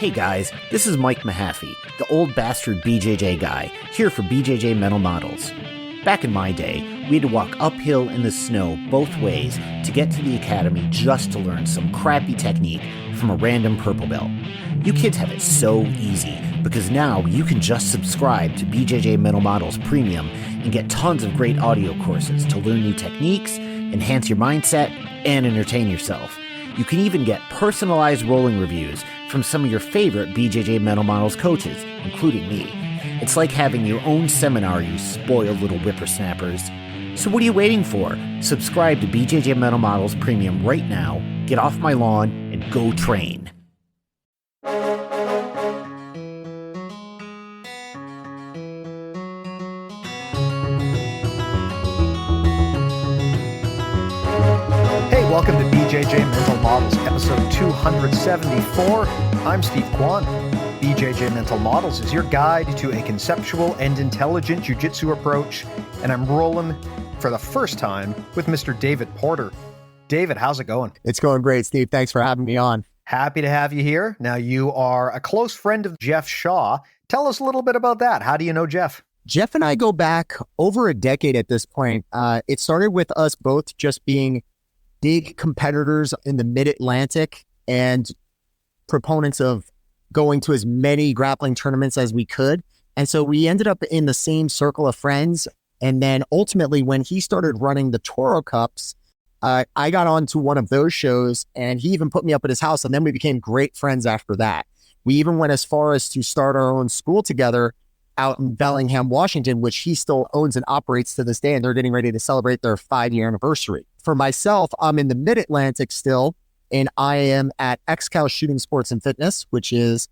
Hey guys, this is Mike Mahaffey, the old bastard BJJ guy, here for BJJ Mental Models. Back in my day, we had to walk uphill in the snow both ways to get to the academy just to learn some crappy technique from a random purple belt. You kids have it so easy because now you can just subscribe to BJJ Mental Models Premium and get tons of great audio courses to learn new techniques, enhance your mindset, and entertain yourself. You can even get personalized rolling reviews from some of your favorite BJJ Mental Models coaches, including me. It's like having your own seminar, you spoiled little whippersnappers. So what are you waiting for? Subscribe to BJJ Mental Models Premium right now, get off my lawn, and go train. Welcome to BJJ Mental Models, episode 274. I'm Steve Kwan. BJJ Mental Models is your guide to a conceptual and intelligent jiu-jitsu approach, and I'm rolling for the first time with Mr. David Porter. David, how's it going? It's going great, Steve. Thanks for having me on. Happy to have you here. Now, you are a close friend of Jeff Shaw. Tell us a little bit about that. How do you know Jeff? Jeff and I go back over a decade at this point. It started with us both just being big competitors in the mid-Atlantic and proponents of going to as many grappling tournaments as we could. And so we ended up in the same circle of friends. And then ultimately, when he started running the Toro Cups, I got onto one of those shows and he even put me up at his house. And then we became great friends after that. We even went as far as to start our own school together out in Bellingham, Washington, which he still owns and operates to this day. And they're getting ready to celebrate their 5-year anniversary. For myself, I'm in the mid-Atlantic still, and I am at XCAL Shooting Sports and Fitness, which is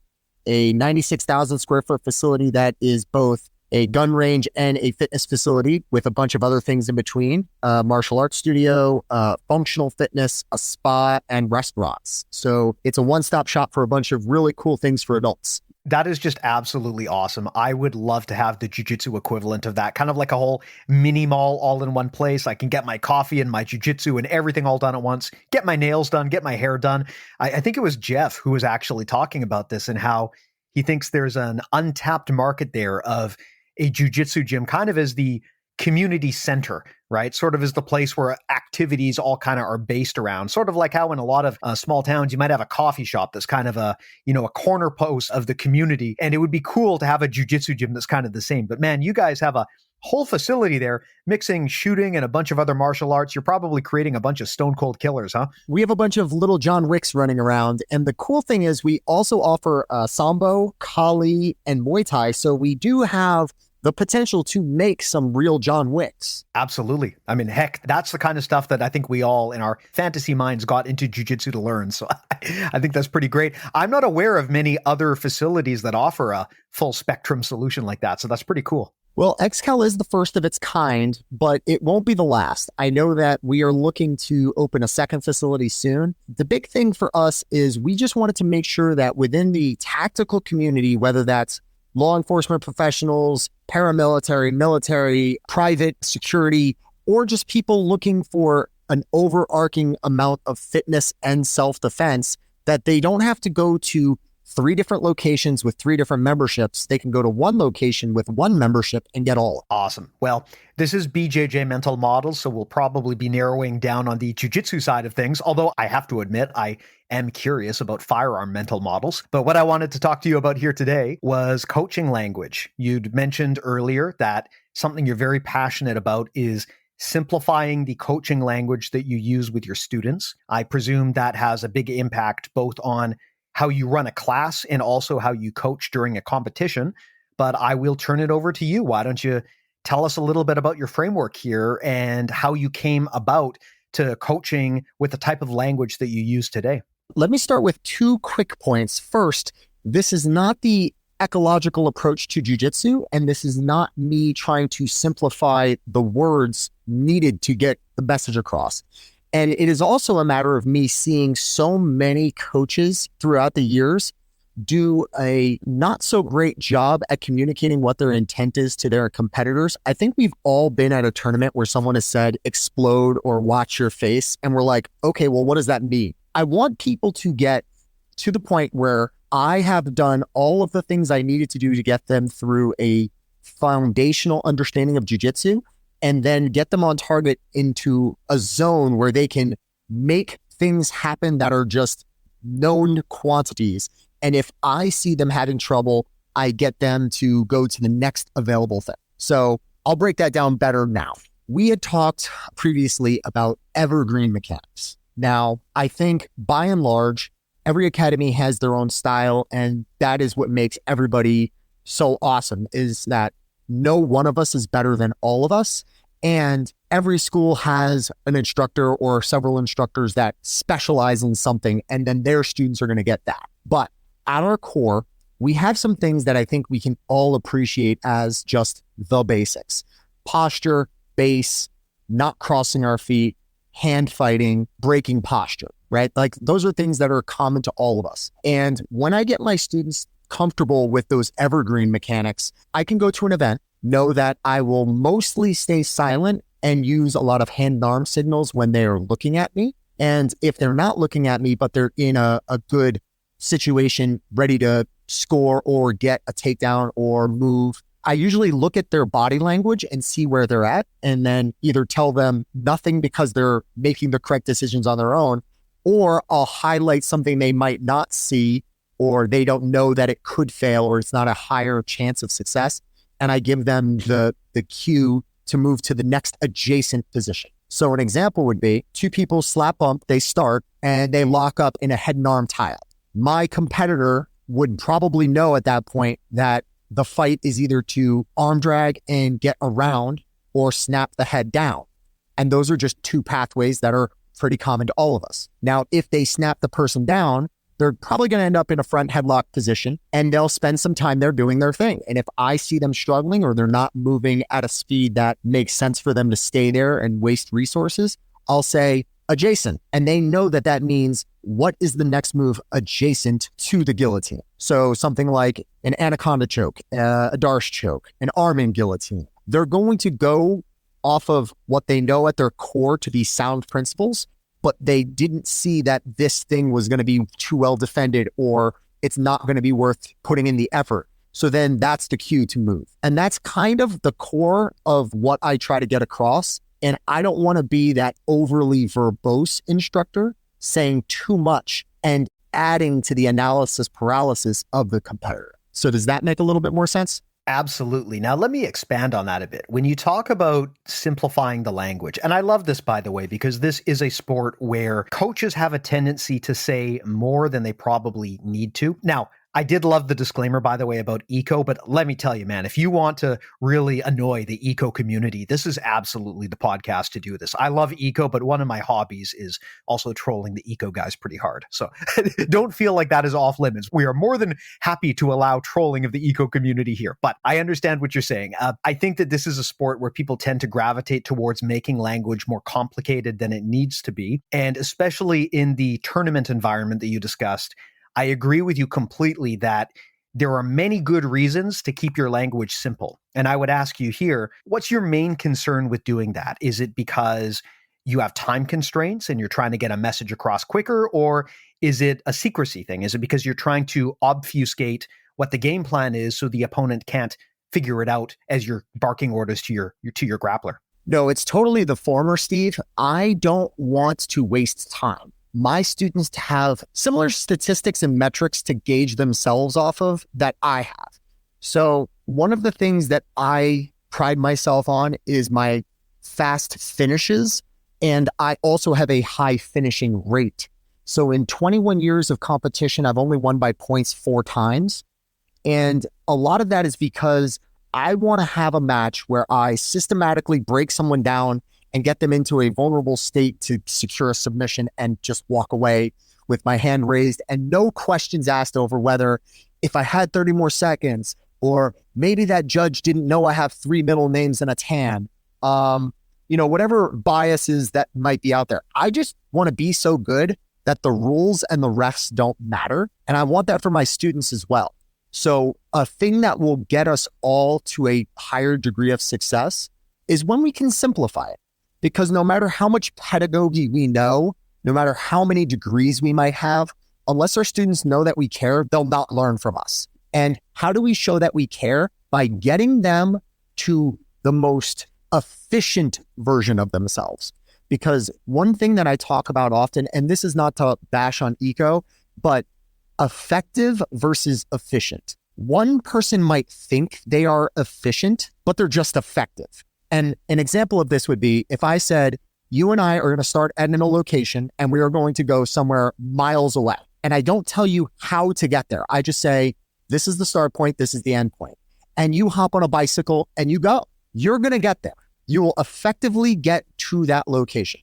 a 96,000 square foot facility that is both a gun range and a fitness facility with a bunch of other things in between, martial arts studio, functional fitness, a spa, and restaurants. So it's a one-stop shop for a bunch of really cool things for adults. That is just absolutely awesome. I would love to have the jiu-jitsu equivalent of that, kind of like a whole mini mall all in one place. I can get my coffee and my jiu-jitsu and everything all done at once, get my nails done, get my hair done. I think it was Jeff who was actually talking about this and how he thinks there's an untapped market there of a jiu-jitsu gym kind of as the community center, right? Sort of is the place where activities all kind of are based around. Sort of like how in a lot of small towns, you might have a coffee shop that's kind of a corner post of the community. And it would be cool to have a jiu-jitsu gym that's kind of the same. But man, you guys have a whole facility there mixing shooting and a bunch of other martial arts. You're probably creating a bunch of stone cold killers, huh? We have a bunch of little John Wicks running around. And the cool thing is we also offer Sambo, Kali, and Muay Thai. So we do have the potential to make some real John Wicks. Absolutely. I mean, heck, that's the kind of stuff that I think we all in our fantasy minds got into jiu-jitsu to learn. So I think that's pretty great. I'm not aware of many other facilities that offer a full spectrum solution like that. So that's pretty cool. Well, XCAL is the first of its kind, but it won't be the last. I know that we are looking to open a second facility soon. The big thing for us is we just wanted to make sure that within the tactical community, whether that's law enforcement professionals, paramilitary, military, private security, or just people looking for an overarching amount of fitness and self-defense, that they don't have to go to 3 different locations with 3 different memberships. They can go to one location with one membership and get all. Awesome. Well, this is BJJ Mental Models, so we'll probably be narrowing down on the jiu-jitsu side of things, although I have to admit, I am curious about firearm mental models. But what I wanted to talk to you about here today was coaching language. You'd mentioned earlier that something you're very passionate about is simplifying the coaching language that you use with your students. I presume that has a big impact both on how you run a class and also how you coach during a competition. But I will turn it over to you. Why don't you tell us a little bit about your framework here and how you came about to coaching with the type of language that you use today? Let me start with 2 quick points. First, this is not the ecological approach to jiu-jitsu, and this is not me trying to simplify the words needed to get the message across. And it is also a matter of me seeing so many coaches throughout the years do a not so great job at communicating what their intent is to their competitors. I think we've all been at a tournament where someone has said, explode or watch your face. And we're like, okay, well, what does that mean? I want people to get to the point where I have done all of the things I needed to do to get them through a foundational understanding of jiu-jitsu and then get them on target into a zone where they can make things happen that are just known quantities. And if I see them having trouble, I get them to go to the next available thing. So I'll break that down better now. We had talked previously about evergreen mechanics. Now, I think by and large, every academy has their own style, and that is what makes everybody so awesome, is that no one of us is better than all of us. And every school has an instructor or several instructors that specialize in something, and then their students are going to get that. But at our core, we have some things that I think we can all appreciate as just the basics. Posture, base, not crossing our feet, hand fighting, breaking posture, right? Like those are things that are common to all of us. And when I get my students comfortable with those evergreen mechanics, I can go to an event, know that I will mostly stay silent and use a lot of hand and arm signals when they are looking at me. And if they're not looking at me, but they're in a good situation, ready to score or get a takedown or move, I usually look at their body language and see where they're at, and then either tell them nothing because they're making the correct decisions on their own, or I'll highlight something they might not see, or they don't know that it could fail, or it's not a higher chance of success. And I give them the cue to move to the next adjacent position. So an example would be two people slap bump, they start, and they lock up in a head and arm tie-up. My competitor would probably know at that point that the fight is either to arm drag and get around or snap the head down. And those are just two pathways that are pretty common to all of us. Now, if they snap the person down, they're probably going to end up in a front headlock position, and they'll spend some time there doing their thing. And if I see them struggling or they're not moving at a speed that makes sense for them to stay there and waste resources, I'll say adjacent. And they know that that means what is the next move adjacent to the guillotine. So something like an anaconda choke, a Darce choke, an arm-in guillotine. They're going to go off of what they know at their core to be sound principles, but they didn't see that this thing was going to be too well defended or it's not going to be worth putting in the effort. So then that's the cue to move. And that's kind of the core of what I try to get across. And I don't want to be that overly verbose instructor saying too much and adding to the analysis paralysis of the competitor. So does that make a little bit more sense? Absolutely. Now, let me expand on that a bit. When you talk about simplifying the language, and I love this, by the way, because this is a sport where coaches have a tendency to say more than they probably need to. Now, I did love the disclaimer, by the way, about eco, but let me tell you, man, if you want to really annoy the eco community, this is absolutely the podcast to do this. I love eco, but one of my hobbies is also trolling the eco guys pretty hard. So don't feel like that is off limits. We are more than happy to allow trolling of the eco community here, but I understand what you're saying. I think that this is a sport where people tend to gravitate towards making language more complicated than it needs to be. And especially in the tournament environment that you discussed, I agree with you completely that there are many good reasons to keep your language simple. And I would ask you here, what's your main concern with doing that? Is it because you have time constraints and you're trying to get a message across quicker? Or is it a secrecy thing? Is it because you're trying to obfuscate what the game plan is so the opponent can't figure it out as you're barking orders to your grappler? No, it's totally the former, Steve. I don't want to waste time. My students have similar statistics and metrics to gauge themselves off of that I have. So one of the things that I pride myself on is my fast finishes, and I also have a high finishing rate. So in 21 years of competition, I've only won by points 4 times. And a lot of that is because I want to have a match where I systematically break someone down and get them into a vulnerable state to secure a submission and just walk away with my hand raised and no questions asked over whether if I had 30 more seconds or maybe that judge didn't know I have 3 middle names and a tan. Whatever biases that might be out there. I just want to be so good that the rules and the refs don't matter. And I want that for my students as well. So a thing that will get us all to a higher degree of success is when we can simplify it. Because no matter how much pedagogy we know, no matter how many degrees we might have, unless our students know that we care, they'll not learn from us. And how do we show that we care? By getting them to the most efficient version of themselves. Because one thing that I talk about often, and this is not to bash on eco, but effective versus efficient. One person might think they are efficient, but they're just effective. And an example of this would be if I said, you and I are going to start at a location and we are going to go somewhere miles away. And I don't tell you how to get there. I just say, this is the start point, this is the end point. And you hop on a bicycle and you go. You're going to get there. You will effectively get to that location.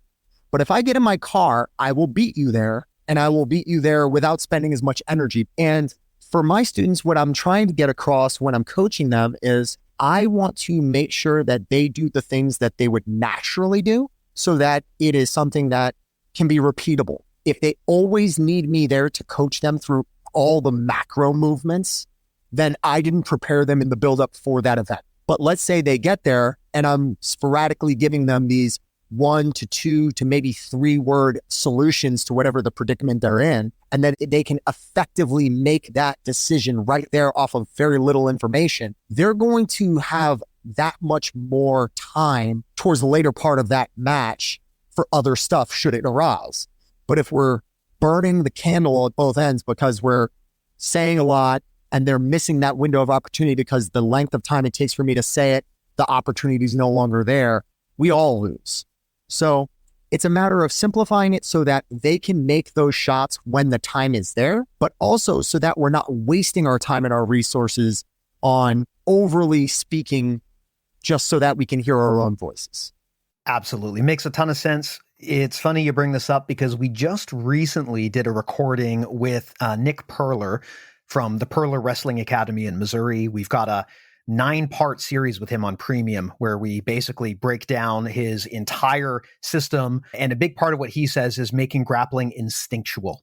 But if I get in my car, I will beat you there, and I will beat you there without spending as much energy. And for my students, what I'm trying to get across when I'm coaching them is I want to make sure that they do the things that they would naturally do so that it is something that can be repeatable. If they always need me there to coach them through all the macro movements, then I didn't prepare them in the buildup for that event. But let's say they get there and I'm sporadically giving them these 1 to 2 to maybe 3 word solutions to whatever the predicament they're in. And then they can effectively make that decision right there off of very little information. They're going to have that much more time towards the later part of that match for other stuff should it arise. But if we're burning the candle at both ends because we're saying a lot and they're missing that window of opportunity because the length of time it takes for me to say it, the opportunity is no longer there, we all lose. So it's a matter of simplifying it so that they can make those shots when the time is there, but also so that we're not wasting our time and our resources on overly speaking just so that we can hear our own voices. Absolutely. Makes a ton of sense. It's funny you bring this up because we just recently did a recording with Nick Perler from the Perler Wrestling Academy in Missouri. We've got a 9-part series with him on Premium where we basically break down his entire system. And a big part of what he says is making grappling instinctual.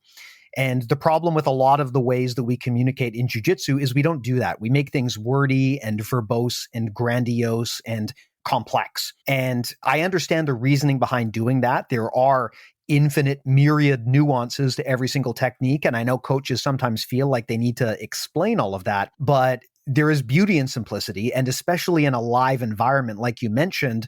And the problem with a lot of the ways that we communicate in jiu-jitsu is we don't do that. We make things wordy and verbose and grandiose and complex. And I understand the reasoning behind doing that. There are infinite myriad nuances to every single technique. And I know coaches sometimes feel like they need to explain all of that, but there is beauty in simplicity. And especially in a live environment, like you mentioned,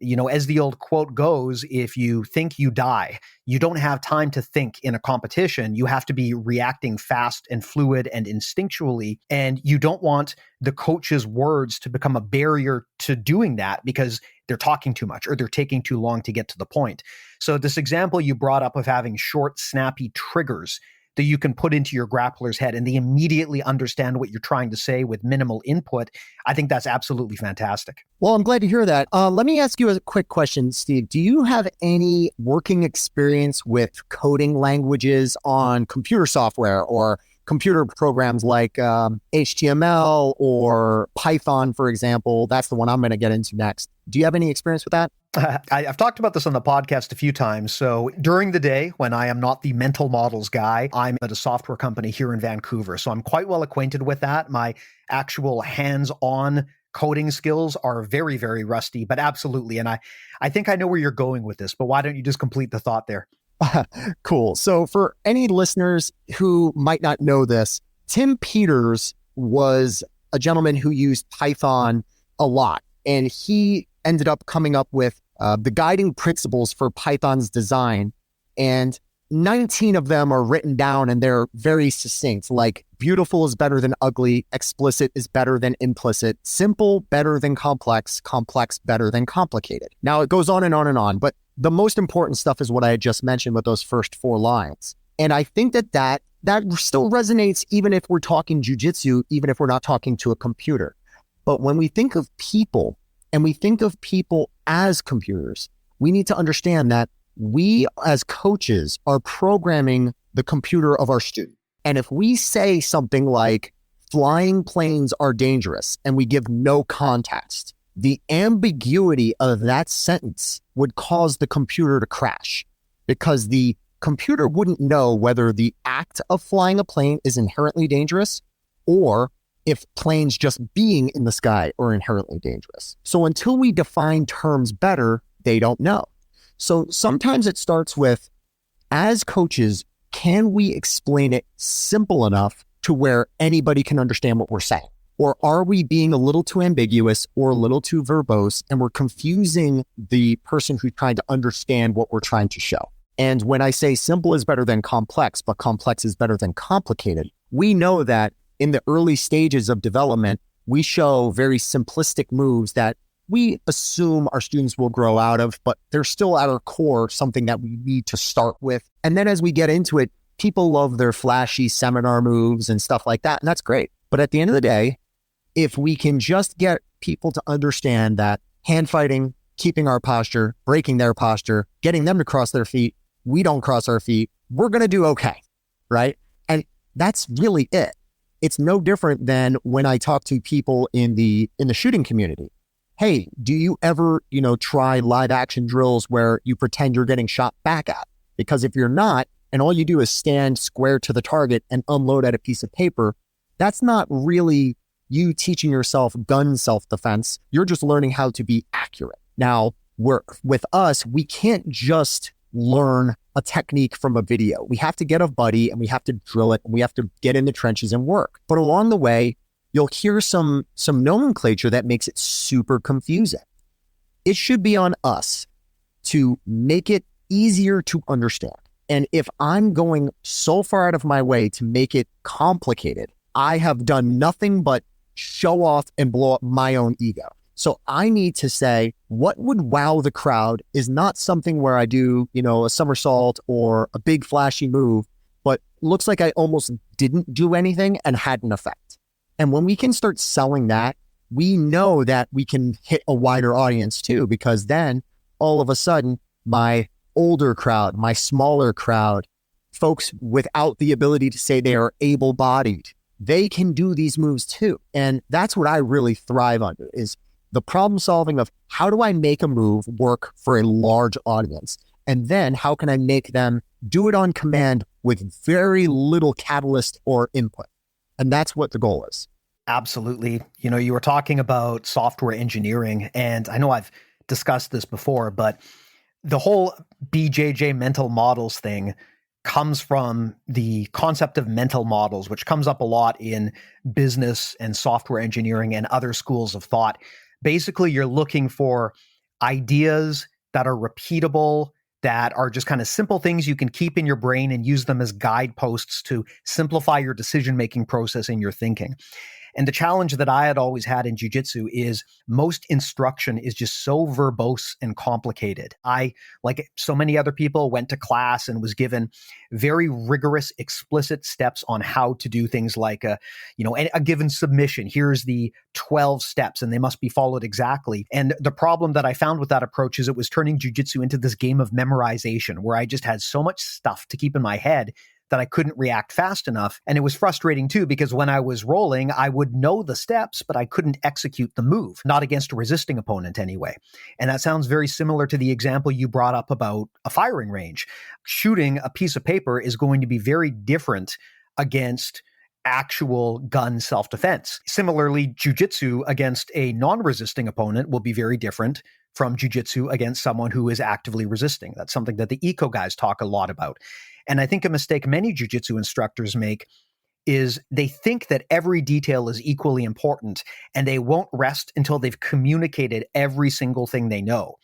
you know, as the old quote goes, if you think you die, you don't have time to think in a competition. You have to be reacting fast and fluid and instinctually. And you don't want the coach's words to become a barrier to doing that because they're talking too much or they're taking too long to get to the point. So this example you brought up of having short, snappy triggers that you can put into your grappler's head and they immediately understand what you're trying to say with minimal input, I think that's absolutely fantastic. Well, I'm glad to hear that. Let me ask you a quick question, Steve. Do you have any working experience with coding languages on computer software or computer programs like HTML or Python, for example? That's the one I'm going to get into next. Do you have any experience with that? I've talked about this on the podcast a few times. So during the day, when I am not the mental models guy, I'm at a software company here in Vancouver. So I'm quite well acquainted with that. My actual hands-on coding skills are very, very rusty, but absolutely. And I think I know where you're going with this, but why don't you just complete the thought there? Cool. So for any listeners who might not know this, Tim Peters was a gentleman who used Python a lot, and he ended up coming up with the guiding principles for Python's design. And 19 of them are written down and they're very succinct, like beautiful is better than ugly, explicit is better than implicit, simple better than complex, complex better than complicated. Now it goes on and on and on, but the most important stuff is what I had just mentioned with those first 4 lines. And I think that still resonates even if we're talking jiu-jitsu, even if we're not talking to a computer. But when we think of people, and we think of people as computers, we need to understand that we as coaches are programming the computer of our student. And if we say something like flying planes are dangerous and we give no context, the ambiguity of that sentence would cause the computer to crash because the computer wouldn't know whether the act of flying a plane is inherently dangerous or if planes just being in the sky are inherently dangerous. So until we define terms better, they don't know. So sometimes it starts with, as coaches, can we explain it simple enough to where anybody can understand what we're saying? Or are we being a little too ambiguous or a little too verbose, and we're confusing the person who's trying to understand what we're trying to show? And when I say simple is better than complex, but complex is better than complicated, we know that in the early stages of development, we show very simplistic moves that we assume our students will grow out of, but they're still at our core something that we need to start with. And then as we get into it, people love their flashy seminar moves and stuff like that, and that's great. But at the end of the day, if we can just get people to understand that hand fighting, keeping our posture, breaking their posture, getting them to cross their feet, we don't cross our feet, we're going to do okay, right? And that's really it. It's no different than when I talk to people in the shooting community. Hey, do you ever, try live action drills where you pretend you're getting shot back at? Because if you're not, and all you do is stand square to the target and unload at a piece of paper, that's not really you teaching yourself gun self-defense. You're just learning how to be accurate. Now, with us, we can't just learn a technique from a video. We have to get a buddy and we have to drill it and we have to get in the trenches and work. But along the way, you'll hear some nomenclature that makes it super confusing. It should be on us to make it easier to understand. And if I'm going so far out of my way to make it complicated, I have done nothing but show off and blow up my own ego. So I need to say, what would wow the crowd is not something where I do, a somersault or a big flashy move, but looks like I almost didn't do anything and had an effect. And when we can start selling that, we know that we can hit a wider audience too, because then all of a sudden, my older crowd, my smaller crowd, folks without the ability to say they are able-bodied, they can do these moves too. And that's what I really thrive under, is the problem solving of how do I make a move work for a large audience? And then how can I make them do it on command with very little catalyst or input? And that's what the goal is. Absolutely. You were talking about software engineering, and I know I've discussed this before, but the whole BJJ mental models thing comes from the concept of mental models, which comes up a lot in business and software engineering and other schools of thought. Basically, you're looking for ideas that are repeatable, that are just kind of simple things you can keep in your brain and use them as guideposts to simplify your decision-making process and your thinking. And the challenge that I had always had in jiu-jitsu is most instruction is just so verbose and complicated. I, like so many other people, went to class and was given very rigorous, explicit steps on how to do things like a given submission. Here's the 12 steps and they must be followed exactly. And the problem that I found with that approach is it was turning jiu-jitsu into this game of memorization where I just had so much stuff to keep in my head that I couldn't react fast enough. And it was frustrating too, because when I was rolling, I would know the steps, but I couldn't execute the move, not against a resisting opponent anyway. And that sounds very similar to the example you brought up about a firing range. Shooting a piece of paper is going to be very different against actual gun self-defense. Similarly, jiu-jitsu against a non-resisting opponent will be very different from jiu-jitsu against someone who is actively resisting. That's something that the eco guys talk a lot about. And I think a mistake many jiu-jitsu instructors make is they think that every detail is equally important and they won't rest until they've communicated every single thing they know.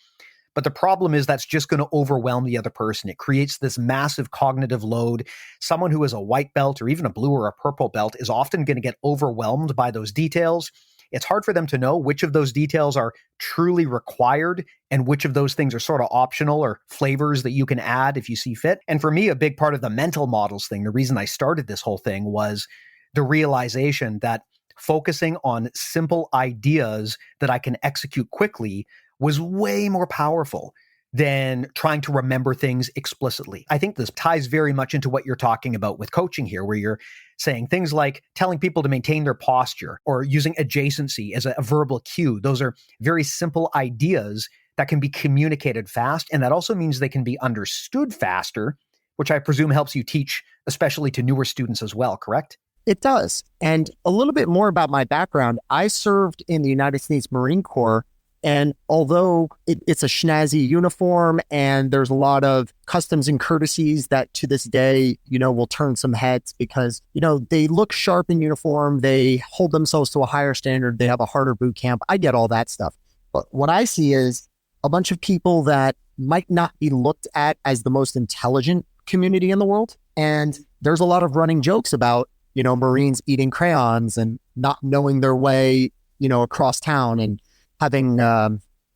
But the problem is that's just going to overwhelm the other person. It creates this massive cognitive load. Someone who is a white belt or even a blue or a purple belt is often going to get overwhelmed by those details. It's hard for them to know which of those details are truly required and which of those things are sort of optional or flavors that you can add if you see fit. And for me, a big part of the mental models thing, the reason I started this whole thing was the realization that focusing on simple ideas that I can execute quickly was way more powerful than trying to remember things explicitly. I think this ties very much into what you're talking about with coaching here, where you're saying things like telling people to maintain their posture or using adjacency as a verbal cue. Those are very simple ideas that can be communicated fast. And that also means they can be understood faster, which I presume helps you teach, especially to newer students as well, correct? It does. And a little bit more about my background. I served in the United States Marine Corps, And although it's a snazzy uniform and there's a lot of customs and courtesies that to this day, will turn some heads because, they look sharp in uniform. They hold themselves to a higher standard. They have a harder boot camp. I get all that stuff. But what I see is a bunch of people that might not be looked at as the most intelligent community in the world. And there's a lot of running jokes about, Marines eating crayons and not knowing their way, across town and having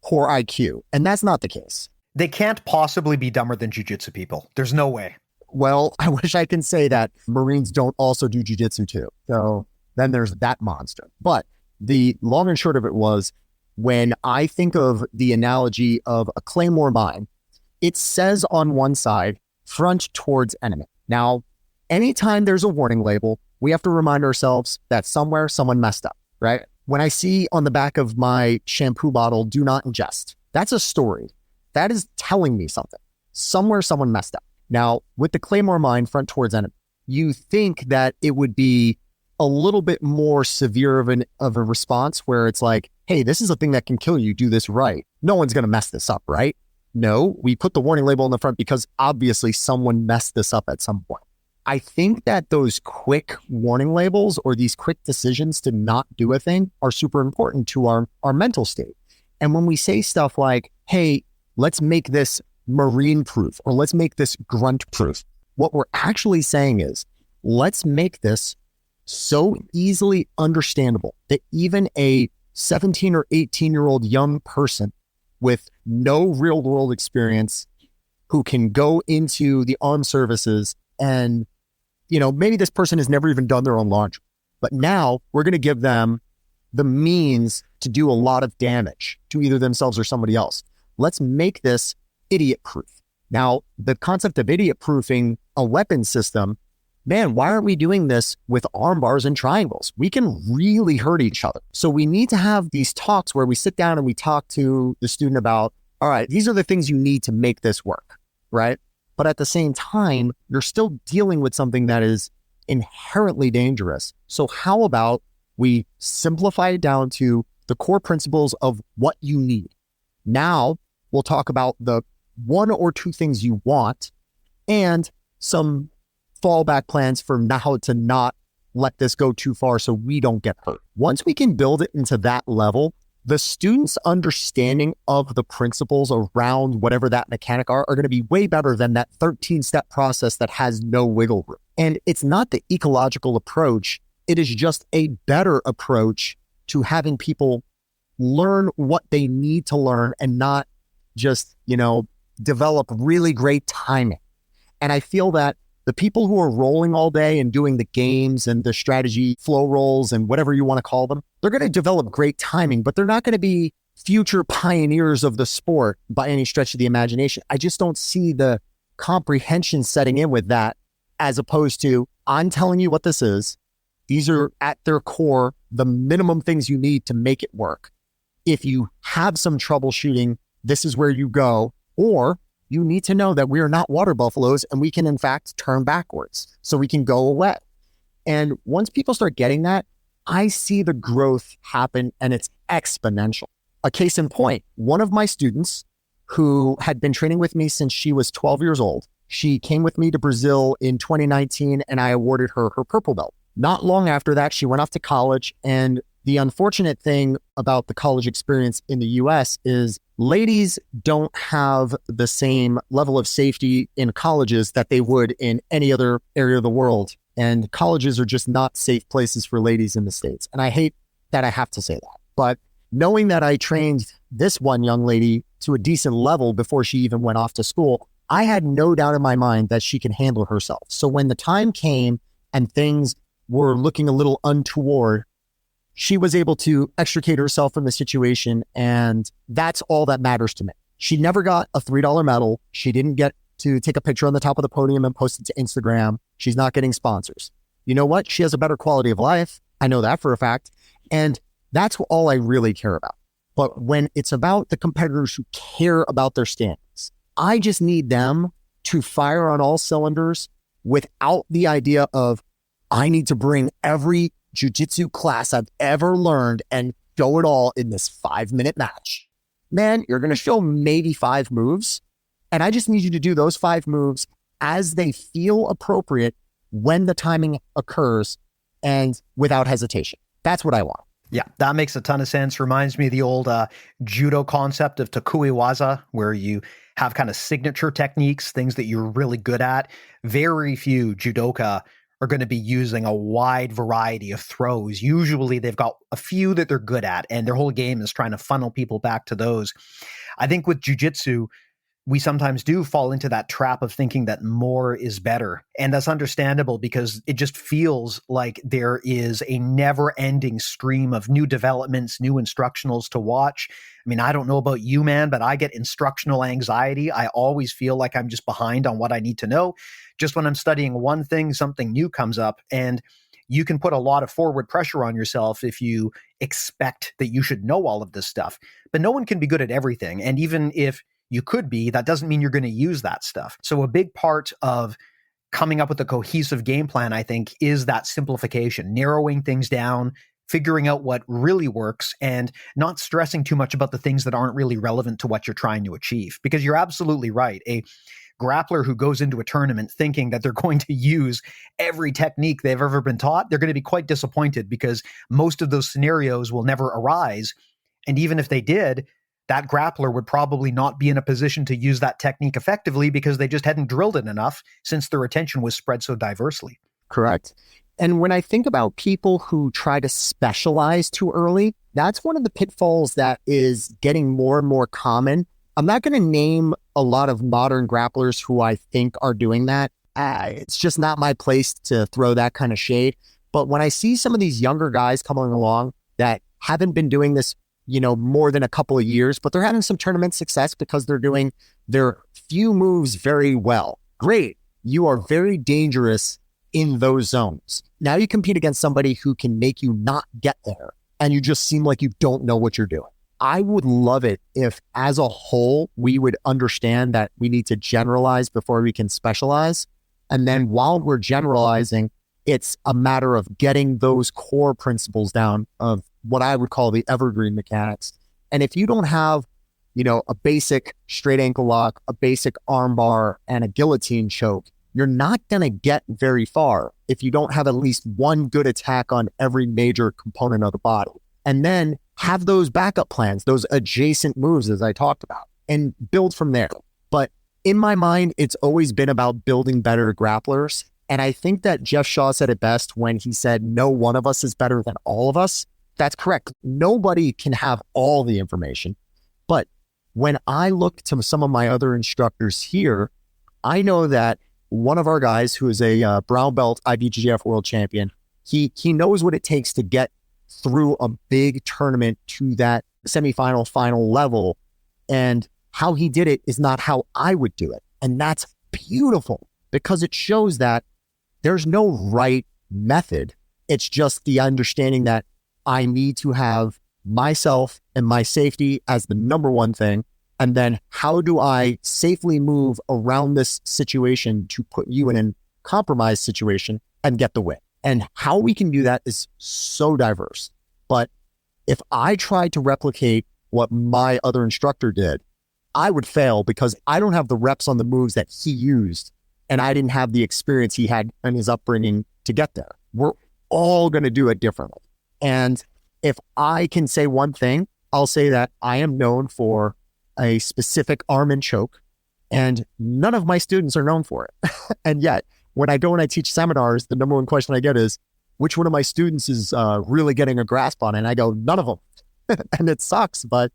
poor IQ. And that's not the case. They can't possibly be dumber than jiu-jitsu people. There's no way. Well, I wish I can say that Marines don't also do jiu-jitsu too. So then there's that monster. But the long and short of it was, when I think of the analogy of a claymore mine, it says on one side, front towards enemy. Now, anytime there's a warning label, we have to remind ourselves that somewhere someone messed up, right? When I see on the back of my shampoo bottle, do not ingest, that's a story. That is telling me something. Somewhere someone messed up. Now, with the claymore mine, front towards enemy, you think that it would be a little bit more severe of a response where it's like, hey, this is a thing that can kill you. Do this right. No one's going to mess this up, right? No, we put the warning label in the front because obviously someone messed this up at some point. I think that those quick warning labels or these quick decisions to not do a thing are super important to our mental state. And when we say stuff like, hey, let's make this Marine proof or let's make this grunt proof, what we're actually saying is, let's make this so easily understandable that even a 17 or 18-year-old young person with no real world experience who can go into the armed services and, maybe this person has never even done their own laundry, but now we're going to give them the means to do a lot of damage to either themselves or somebody else. Let's make this idiot proof. Now, the concept of idiot proofing a weapon system, man, why aren't we doing this with arm bars and triangles? We can really hurt each other. So we need to have these talks where we sit down and we talk to the student about, all right, these are the things you need to make this work, right? But at the same time, you're still dealing with something that is inherently dangerous. So how about we simplify it down to the core principles of what you need? Now we'll talk about the one or two things you want and some fallback plans for how to not let this go too far so we don't get hurt. Once we can build it into that level, the students' understanding of the principles around whatever that mechanic are going to be way better than that 13-step process that has no wiggle room. And it's not the ecological approach. It is just a better approach to having people learn what they need to learn and not just, develop really great timing. And I feel that the people who are rolling all day and doing the games and the strategy flow rolls and whatever you want to call them, they're going to develop great timing, but they're not going to be future pioneers of the sport by any stretch of the imagination. I just don't see the comprehension setting in with that, as opposed to, I'm telling you what this is. These are at their core, the minimum things you need to make it work. If you have some troubleshooting, this is where you go, or you need to know that we are not water buffaloes and we can in fact turn backwards so we can go away. And once people start getting that, I see the growth happen and it's exponential. A case in point, one of my students who had been training with me since she was 12 years old, she came with me to Brazil in 2019 and I awarded her her purple belt. Not long after that, she went off to college, and the unfortunate thing about the college experience in the US is ladies don't have the same level of safety in colleges that they would in any other area of the world. And colleges are just not safe places for ladies in the States. And I hate that I have to say that. But knowing that I trained this one young lady to a decent level before she even went off to school, I had no doubt in my mind that she can handle herself. So when the time came and things were looking a little untoward, she was able to extricate herself from the situation, and that's all that matters to me. She never got a $3 medal. She didn't get to take a picture on the top of the podium and post it to Instagram. She's not getting sponsors. You know what? She has a better quality of life. I know that for a fact. And that's all I really care about. But when it's about the competitors who care about their standings, I just need them to fire on all cylinders without the idea of, I need to bring every jiu-jitsu class I've ever learned and show it all in this 5-minute match. man, you're going to show maybe 5 moves. And I just need you to do those 5 moves as they feel appropriate when the timing occurs and without hesitation. That's what I want. Yeah, that makes a ton of sense. Reminds me of the old judo concept of Tokui Waza, where you have kind of signature techniques, things that you're really good at. Very few judoka are going to be using a wide variety of throws. Usually they've got a few that they're good at, and their whole game is trying to funnel people back to those. I think with jiu-jitsu, we sometimes do fall into that trap of thinking that more is better. And that's understandable because it just feels like there is a never-ending stream of new developments, new instructionals to watch. I mean, I don't know about you, man, but I get instructional anxiety. I always feel like I'm just behind on what I need to know. Just when I'm studying one thing, something new comes up, and you can put a lot of forward pressure on yourself if you expect that you should know all of this stuff. But no one can be good at everything. And even if you could be, that doesn't mean you're going to use that stuff. So a big part of coming up with a cohesive game plan, I think, is that simplification, narrowing things down, figuring out what really works, and not stressing too much about the things that aren't really relevant to what you're trying to achieve. Because you're absolutely right. A grappler who goes into a tournament thinking that they're going to use every technique they've ever been taught, they're going to be quite disappointed because most of those scenarios will never arise. And even if they did, that grappler would probably not be in a position to use that technique effectively because they just hadn't drilled it enough since their attention was spread so diversely. Correct. And when I think about people who try to specialize too early, that's one of the pitfalls that is getting more and more common. I'm not going to name a lot of modern grapplers who I think are doing that. It's just not my place to throw that kind of shade. But when I see some of these younger guys coming along that haven't been doing this more than a couple of years, but they're having some tournament success because they're doing their few moves very well. Great. You are very dangerous in those zones. Now you compete against somebody who can make you not get there, and you just seem like you don't know what you're doing. I would love it if, as a whole, we would understand that we need to generalize before we can specialize. And then while we're generalizing, it's a matter of getting those core principles down of what I would call the evergreen mechanics. And if you don't have, a basic straight ankle lock, a basic arm bar, and a guillotine choke, you're not going to get very far if you don't have at least one good attack on every major component of the body. And then have those backup plans, those adjacent moves, as I talked about, and build from there. But in my mind, it's always been about building better grapplers. And I think that Jeff Shaw said it best when he said, no one of us is better than all of us. That's correct. Nobody can have all the information. But when I look to some of my other instructors here, I know that one of our guys who is a brown belt IBJJF world champion, he knows what it takes to get through a big tournament to that semifinal, final level. And how he did it is not how I would do it. And that's beautiful because it shows that there's no right method. It's just the understanding that I need to have myself and my safety as the number one thing. And then how do I safely move around this situation to put you in a compromised situation and get the win? And how we can do that is so diverse. But if I tried to replicate what my other instructor did, I would fail because I don't have the reps on the moves that he used. And I didn't have the experience he had in his upbringing to get there. We're all going to do it differently. And if I can say one thing, I'll say that I am known for a specific arm and choke, and none of my students are known for it. And yet, when I go and I teach seminars, the number one question I get is, which one of my students is really getting a grasp on it? And I go, none of them. And it sucks, but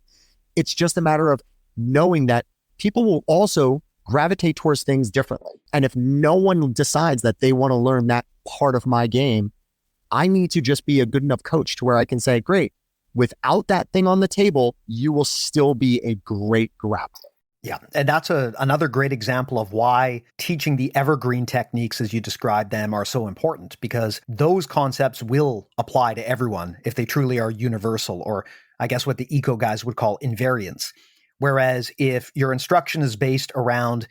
it's just a matter of knowing that people will also gravitate towards things differently. And if no one decides that they want to learn that part of my game, I need to just be a good enough coach to where I can say, great, without that thing on the table, you will still be a great grappler. Yeah, and that's another great example of why teaching the evergreen techniques as you described them are so important, because those concepts will apply to everyone if they truly are universal, or I guess what the eco guys would call invariance. Whereas if your instruction is based around,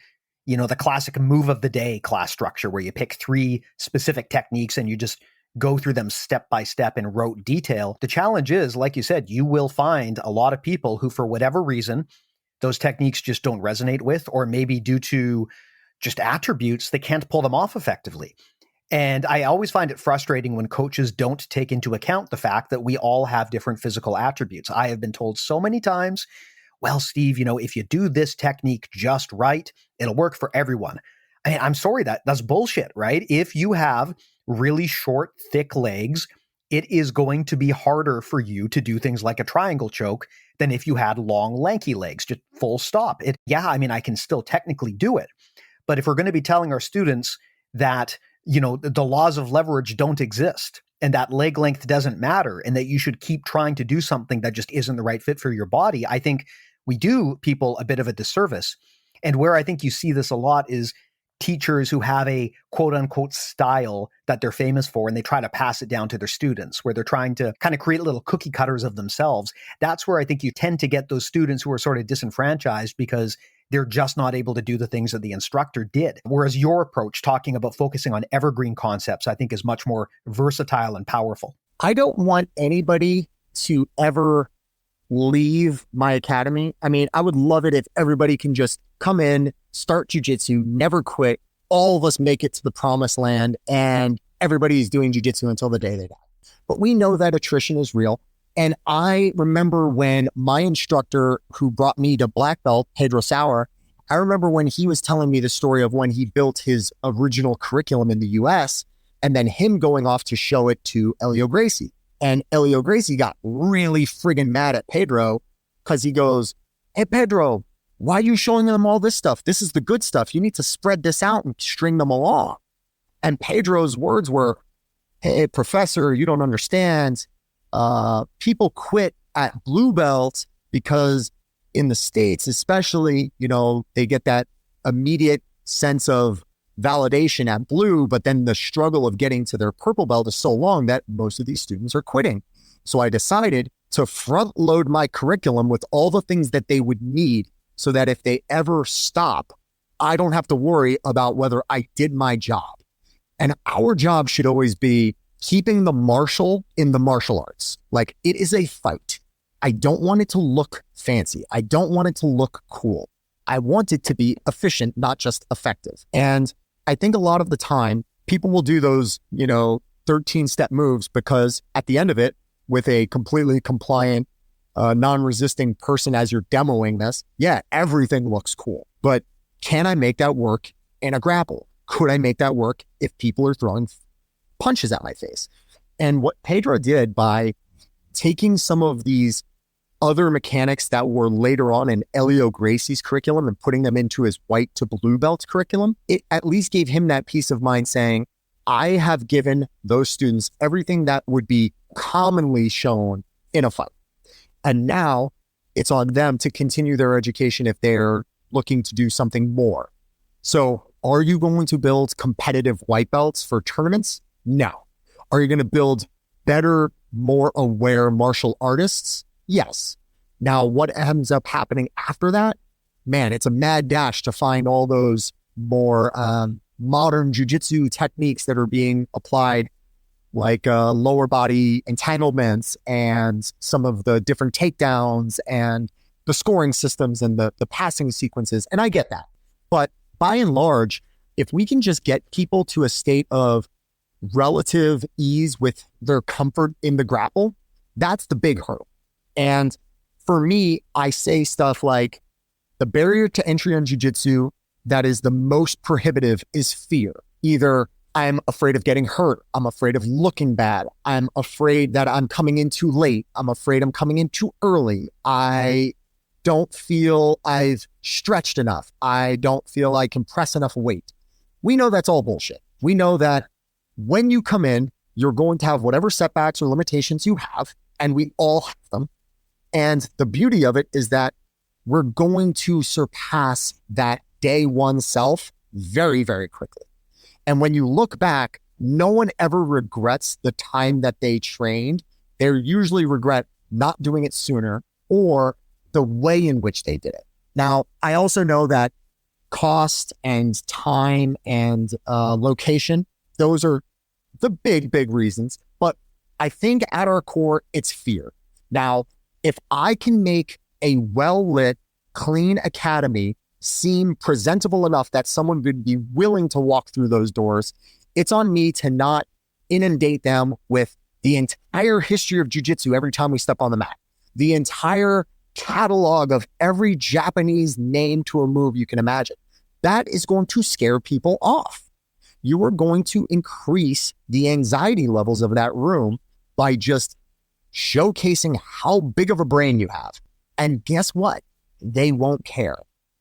the classic move of the day class structure where you pick 3 specific techniques and you just go through them step by step in rote detail. The challenge is, like you said, you will find a lot of people who, for whatever reason, those techniques just don't resonate with, or maybe due to just attributes, they can't pull them off effectively. And I always find it frustrating when coaches don't take into account the fact that we all have different physical attributes. I have been told so many times, well, Steve, if you do this technique just right, it'll work for everyone. I mean, I'm sorry, that's bullshit, right? If you have really short, thick legs, it is going to be harder for you to do things like a triangle choke than if you had long, lanky legs, just full stop. I can still technically do it. But if we're going to be telling our students that, the laws of leverage don't exist and that leg length doesn't matter and that you should keep trying to do something that just isn't the right fit for your body, I think we do people a bit of a disservice. And where I think you see this a lot is teachers who have a quote unquote style that they're famous for, and they try to pass it down to their students, where they're trying to kind of create little cookie cutters of themselves. That's where I think you tend to get those students who are sort of disenfranchised because they're just not able to do the things that the instructor did. Whereas your approach, talking about focusing on evergreen concepts, I think is much more versatile and powerful. I don't want anybody to ever leave my academy. I mean, I would love it if everybody can just come in, start jujitsu, never quit. All of us make it to the promised land and everybody's doing jujitsu until the day they die. But we know that attrition is real. And I remember when my instructor who brought me to black belt, Pedro Sauer, I remember when he was telling me the story of when he built his original curriculum in the US and then him going off to show it to Elio Gracie. And Elio Gracie got really friggin' mad at Pedro because he goes, "Hey, Pedro, why are you showing them all this stuff? This is the good stuff. You need to spread this out and string them along." And Pedro's words were, "Hey, professor, you don't understand. People quit at blue belt because in the States, especially, they get that immediate sense of validation at blue, but then the struggle of getting to their purple belt is so long that most of these students are quitting. So I decided to front load my curriculum with all the things that they would need so that if they ever stop, I don't have to worry about whether I did my job." And our job should always be keeping the martial in the martial arts. Like, it is a fight. I don't want it to look fancy. I don't want it to look cool. I want it to be efficient, not just effective. And I think a lot of the time people will do those, 13-step moves because at the end of it, with a completely compliant, non-resisting person as you're demoing this, everything looks cool. But can I make that work in a grapple? Could I make that work if people are throwing punches at my face? And what Pedro did by taking some of these other mechanics that were later on in Elio Gracie's curriculum and putting them into his white to blue belt curriculum, it at least gave him that peace of mind saying, I have given those students everything that would be commonly shown in a fight. And now it's on them to continue their education if they're looking to do something more. So are you going to build competitive white belts for tournaments? No. Are you going to build better, more aware martial artists? Yes. Now, what ends up happening after that? Man, it's a mad dash to find all those more modern jujitsu techniques that are being applied, like lower body entanglements and some of the different takedowns and the scoring systems and the passing sequences. And I get that. But by and large, if we can just get people to a state of relative ease with their comfort in the grapple, that's the big hurdle. And for me, I say stuff like the barrier to entry on jiu-jitsu that is the most prohibitive is fear. Either I'm afraid of getting hurt, I'm afraid of looking bad, I'm afraid that I'm coming in too late, I'm afraid I'm coming in too early, I don't feel I've stretched enough, I don't feel I can press enough weight. We know that's all bullshit. We know that when you come in, you're going to have whatever setbacks or limitations you have, and we all have them. And the beauty of it is that we're going to surpass that day one self very, very quickly. And when you look back, no one ever regrets the time that they trained. They usually regret not doing it sooner or the way in which they did it. Now, I also know that cost and time and location, those are the big reasons. But I think at our core, it's fear. Now, if I can make a well-lit, clean academy seem presentable enough that someone would be willing to walk through those doors, it's on me to not inundate them with the entire history of jiu-jitsu every time we step on the mat, the entire catalog of every Japanese name to a move you can imagine. That is going to scare people off. You are going to increase the anxiety levels of that room by just showcasing how big of a brain you have. And guess what? They won't care.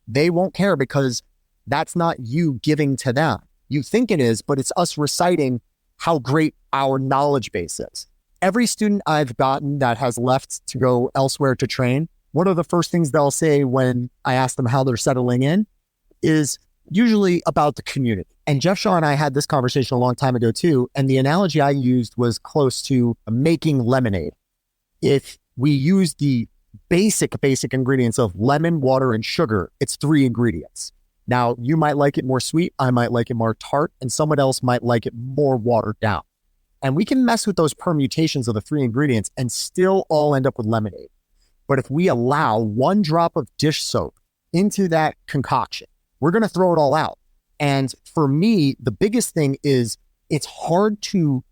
They won't care because that's not you giving to them. You think it is, but it's us reciting how great our knowledge base is. Every student I've gotten that has left to go elsewhere to train, one of the first things they'll say when I ask them how they're settling in is usually about the community. And Jeff Shaw and I had this conversation a long time ago too. And the analogy I used was close to making lemonade. If we use the basic ingredients of lemon, water, and sugar, it's 3 ingredients. Now, you might like it more sweet, I might like it more tart, and someone else might like it more watered down. And we can mess with those permutations of the 3 ingredients and still all end up with lemonade. But if we allow 1 drop of dish soap into that concoction, we're going to throw it all out. And for me, the biggest thing is it's hard to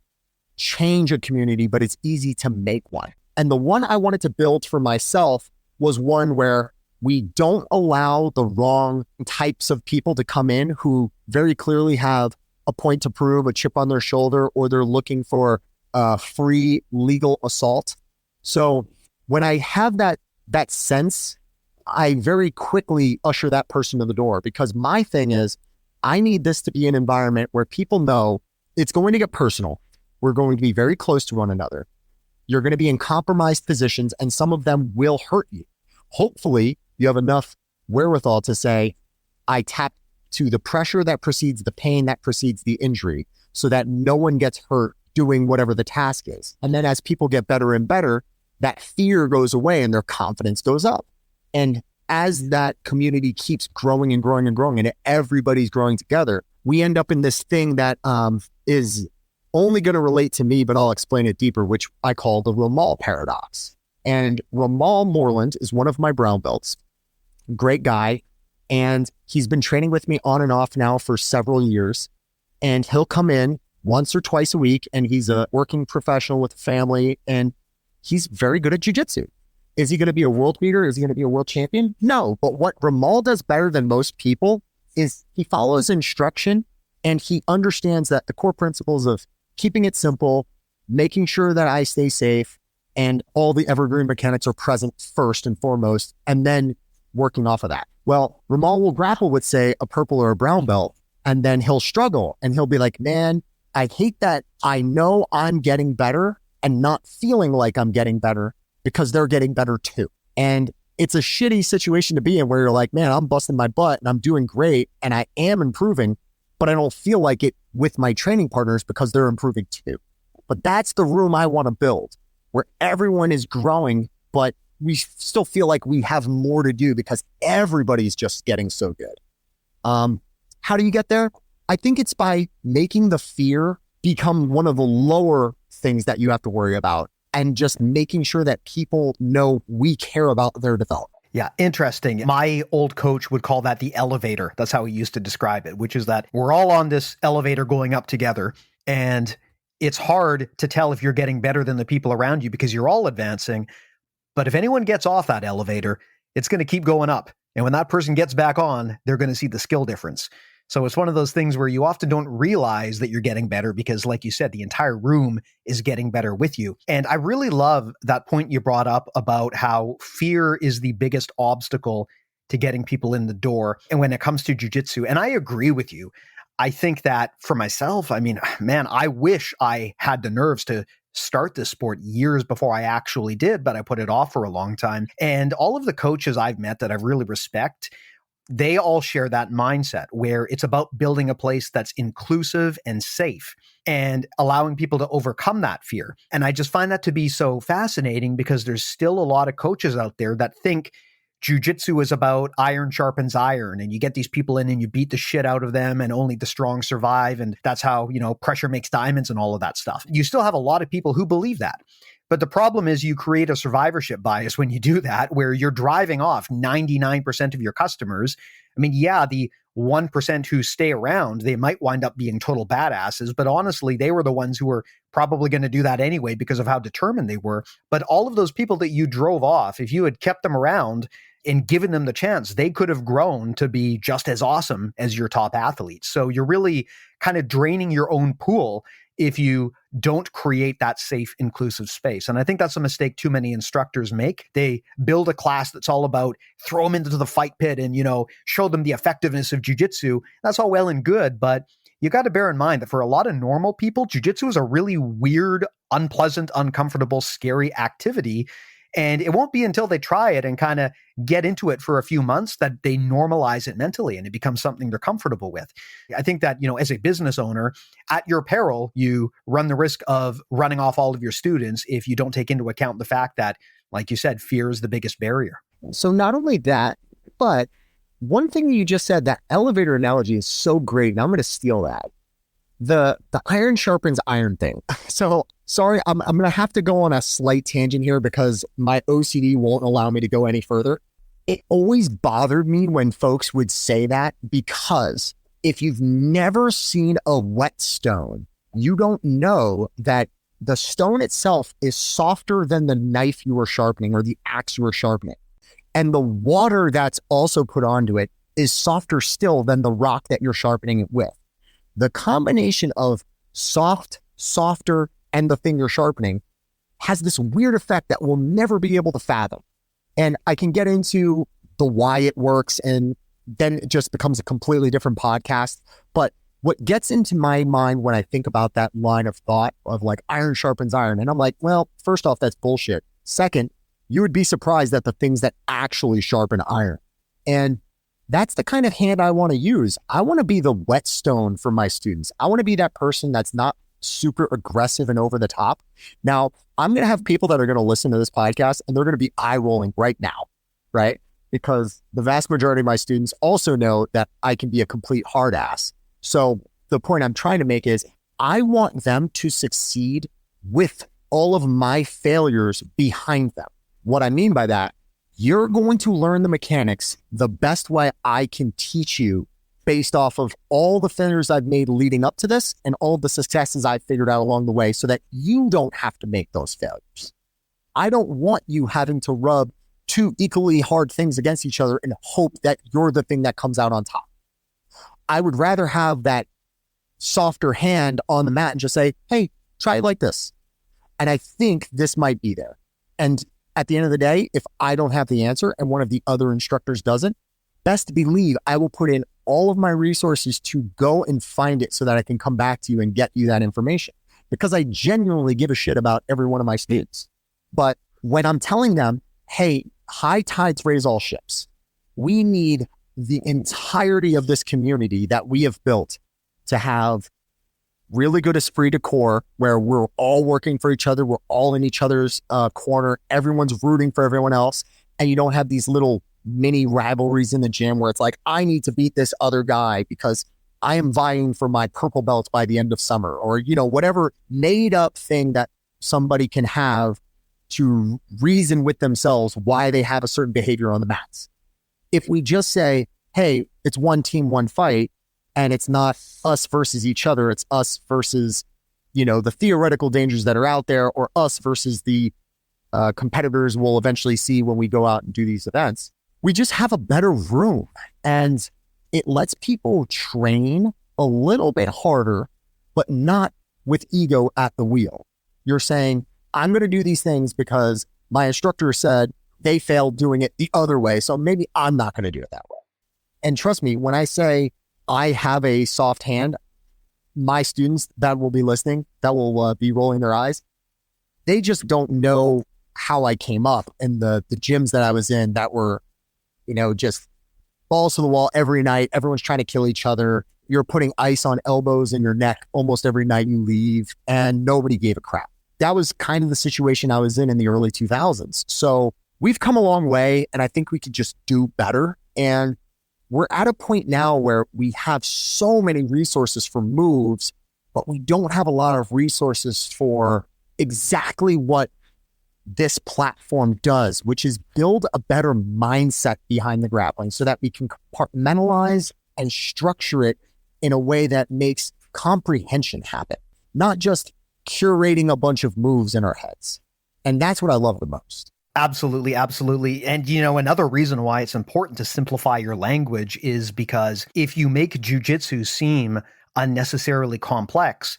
change a community, but it's easy to make one. And the one I wanted to build for myself was one where we don't allow the wrong types of people to come in who very clearly have a point to prove, a chip on their shoulder, or they're looking for free legal assault. So when I have that sense, I very quickly usher that person to the door, because my thing is, I need this to be an environment where people know it's going to get personal. We're going to be very close to one another. You're going to be in compromised positions, and some of them will hurt you. Hopefully, you have enough wherewithal to say, I tap to the pressure that precedes the pain that precedes the injury, so that no one gets hurt doing whatever the task is. And then as people get better and better, that fear goes away and their confidence goes up. And as that community keeps growing and growing and growing, and everybody's growing together, we end up in this thing that is only going to relate to me, but I'll explain it deeper, which I call the Ramal paradox. And Ramal Moreland is one of my brown belts, great guy. And he's been training with me on and off now for several years. And he'll come in once or twice a week, and he's a working professional with a family, and he's very good at jiu-jitsu. Is he going to be a world beater? Is he going to be a world champion? No. But what Ramal does better than most people is he follows instruction, and he understands that the core principles of keeping it simple, making sure that I stay safe, and all the evergreen mechanics are present first and foremost, and then working off of that. Well, Ramal will grapple with, say, a purple or a brown belt, and then he'll struggle, and he'll be like, man, I hate that I know I'm getting better and not feeling like I'm getting better because they're getting better too. And it's a shitty situation to be in where you're like, man, I'm busting my butt and I'm doing great and I am improving, but I don't feel like it with my training partners because they're improving too. But that's the room I want to build, where everyone is growing, but we still feel like we have more to do because everybody's just getting so good. How do you get there? I think it's by making the fear become one of the lower things that you have to worry about, and just making sure that people know we care about their development. Yeah, interesting. My old coach would call that the elevator. That's how he used to describe it, which is that we're all on this elevator going up together, and it's hard to tell if you're getting better than the people around you because you're all advancing. But if anyone gets off that elevator, it's going to keep going up. And when that person gets back on, they're going to see the skill difference. So it's one of those things where you often don't realize that you're getting better because, like you said, the entire room is getting better with you. And I really love that point you brought up about how fear is the biggest obstacle to getting people in the door. And when it comes to jiu-jitsu, and I agree with you, I think that for myself, I mean, man, I wish I had the nerves to start this sport years before I actually did, but I put it off for a long time. And all of the coaches I've met that I really respect, they all share that mindset where it's about building a place that's inclusive and safe and allowing people to overcome that fear. And I just find that to be so fascinating because there's still a lot of coaches out there that think jujitsu is about iron sharpens iron, and you get these people in and you beat the shit out of them and only the strong survive. And that's how, pressure makes diamonds and all of that stuff. You still have a lot of people who believe that. But the problem is you create a survivorship bias when you do that, where you're driving off 99% of your customers. I mean, yeah, the 1% who stay around, they might wind up being total badasses, but honestly, they were the ones who were probably going to do that anyway because of how determined they were. But all of those people that you drove off, if you had kept them around and given them the chance, they could have grown to be just as awesome as your top athletes. So you're really kind of draining your own pool if you don't create that safe, inclusive space. And I think that's a mistake too many instructors make. They build a class that's all about throw them into the fight pit and, show them the effectiveness of jujitsu. That's all well and good, but you got to bear in mind that for a lot of normal people, jujitsu is a really weird, unpleasant, uncomfortable, scary activity. And it won't be until they try it and kind of get into it for a few months that they normalize it mentally and it becomes something they're comfortable with. I think that, as a business owner, at your peril, you run the risk of running off all of your students if you don't take into account the fact that, like you said, fear is the biggest barrier. So not only that, but one thing you just said, that elevator analogy is so great, and I'm going to steal that. The iron sharpens iron thing. So sorry, I'm going to have to go on a slight tangent here because my OCD won't allow me to go any further. It always bothered me when folks would say that, because if you've never seen a whetstone, you don't know that the stone itself is softer than the knife you were sharpening or the axe you were sharpening. And the water that's also put onto it is softer still than the rock that you're sharpening it with. The combination of soft, softer, and the thing you're sharpening has this weird effect that we'll never be able to fathom. And I can get into the why it works, and then it just becomes a completely different podcast. But what gets into my mind when I think about that line of thought of like iron sharpens iron, and I'm like, well, first off, that's bullshit. Second, you would be surprised at the things that actually sharpen iron. And that's the kind of hand I want to use. I want to be the whetstone for my students. I want to be that person that's not super aggressive and over the top. Now, I'm going to have people that are going to listen to this podcast and they're going to be eye rolling right now, right? Because the vast majority of my students also know that I can be a complete hard ass. So the point I'm trying to make is I want them to succeed with all of my failures behind them. What I mean by that, you're going to learn the mechanics the best way I can teach you based off of all the failures I've made leading up to this and all the successes I've figured out along the way so that you don't have to make those failures. I don't want you having to rub two equally hard things against each other and hope that you're the thing that comes out on top. I would rather have that softer hand on the mat and just say, hey, try it like this. And I think this might be there. And at the end of the day, if I don't have the answer and one of the other instructors doesn't, best believe I will put in all of my resources to go and find it so that I can come back to you and get you that information, because I genuinely give a shit about every one of my students. But when I'm telling them, hey, high tides raise all ships, we need the entirety of this community that we have built to have really good esprit de corps where we're all working for each other. We're all in each other's corner. Everyone's rooting for everyone else. And you don't have these little mini rivalries in the gym where it's like, I need to beat this other guy because I am vying for my purple belt by the end of summer, or, whatever made up thing that somebody can have to reason with themselves why they have a certain behavior on the mats. If we just say, hey, it's one team, one fight, and it's not us versus each other, it's us versus, the theoretical dangers that are out there, or us versus the competitors we'll eventually see when we go out and do these events, we just have a better room. And it lets people train a little bit harder, but not with ego at the wheel. You're saying, I'm going to do these things because my instructor said they failed doing it the other way, so maybe I'm not going to do it that way. And trust me, when I say I have a soft hand, my students that will be listening, that will be rolling their eyes, they just don't know how I came up in the gyms that I was in that were, just balls to the wall every night. Everyone's trying to kill each other. You're putting ice on elbows in your neck almost every night you leave, and nobody gave a crap. That was kind of the situation I was in the early 2000s. So we've come a long way, and I think we could just do better. And we're at a point now where we have so many resources for moves, but we don't have a lot of resources for exactly what this platform does, which is build a better mindset behind the grappling so that we can compartmentalize and structure it in a way that makes comprehension happen, not just curating a bunch of moves in our heads. And that's what I love the most. Absolutely, absolutely. And, you know, another reason why it's important to simplify your language is because if you make jujitsu seem unnecessarily complex,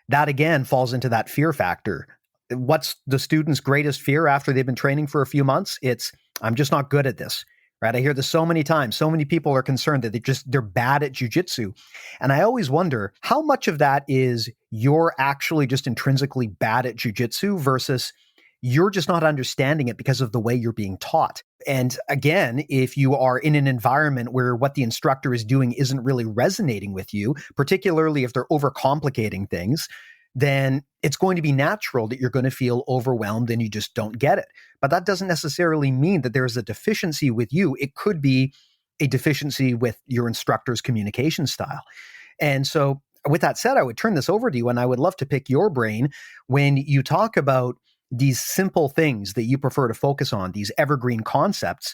that again falls into that fear factor. What's the student's greatest fear after they've been training for a few months? It's, I'm just not good at this, right? I hear this so many times. So many people are concerned that they're bad at jujitsu. And I always wonder how much of that is you're actually just intrinsically bad at jujitsu versus you're just not understanding it because of the way you're being taught. And again, if you are in an environment where what the instructor is doing isn't really resonating with you, particularly if they're overcomplicating things, then it's going to be natural that you're going to feel overwhelmed and you just don't get it. But that doesn't necessarily mean that there's a deficiency with you. It could be a deficiency with your instructor's communication style. And so with that said, I would turn this over to you and I would love to pick your brain when you talk about these simple things that you prefer to focus on, these evergreen concepts.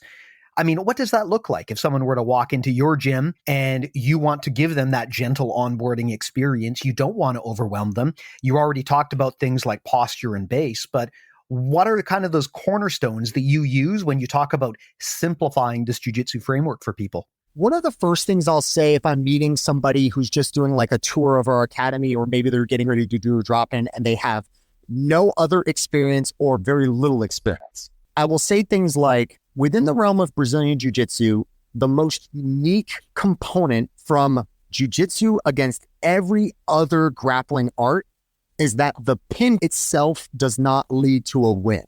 I mean, what does that look like if someone were to walk into your gym and you want to give them that gentle onboarding experience? You don't want to overwhelm them. You already talked about things like posture and base, but what are kind of those cornerstones that you use when you talk about simplifying this jiu-jitsu framework for people? One of the first things I'll say if I'm meeting somebody who's just doing like a tour of our academy, or maybe they're getting ready to do a drop-in and they have no other experience or very little experience, I will say things like, within the realm of Brazilian Jiu-Jitsu, the most unique component from Jiu-Jitsu against every other grappling art is that the pin itself does not lead to a win.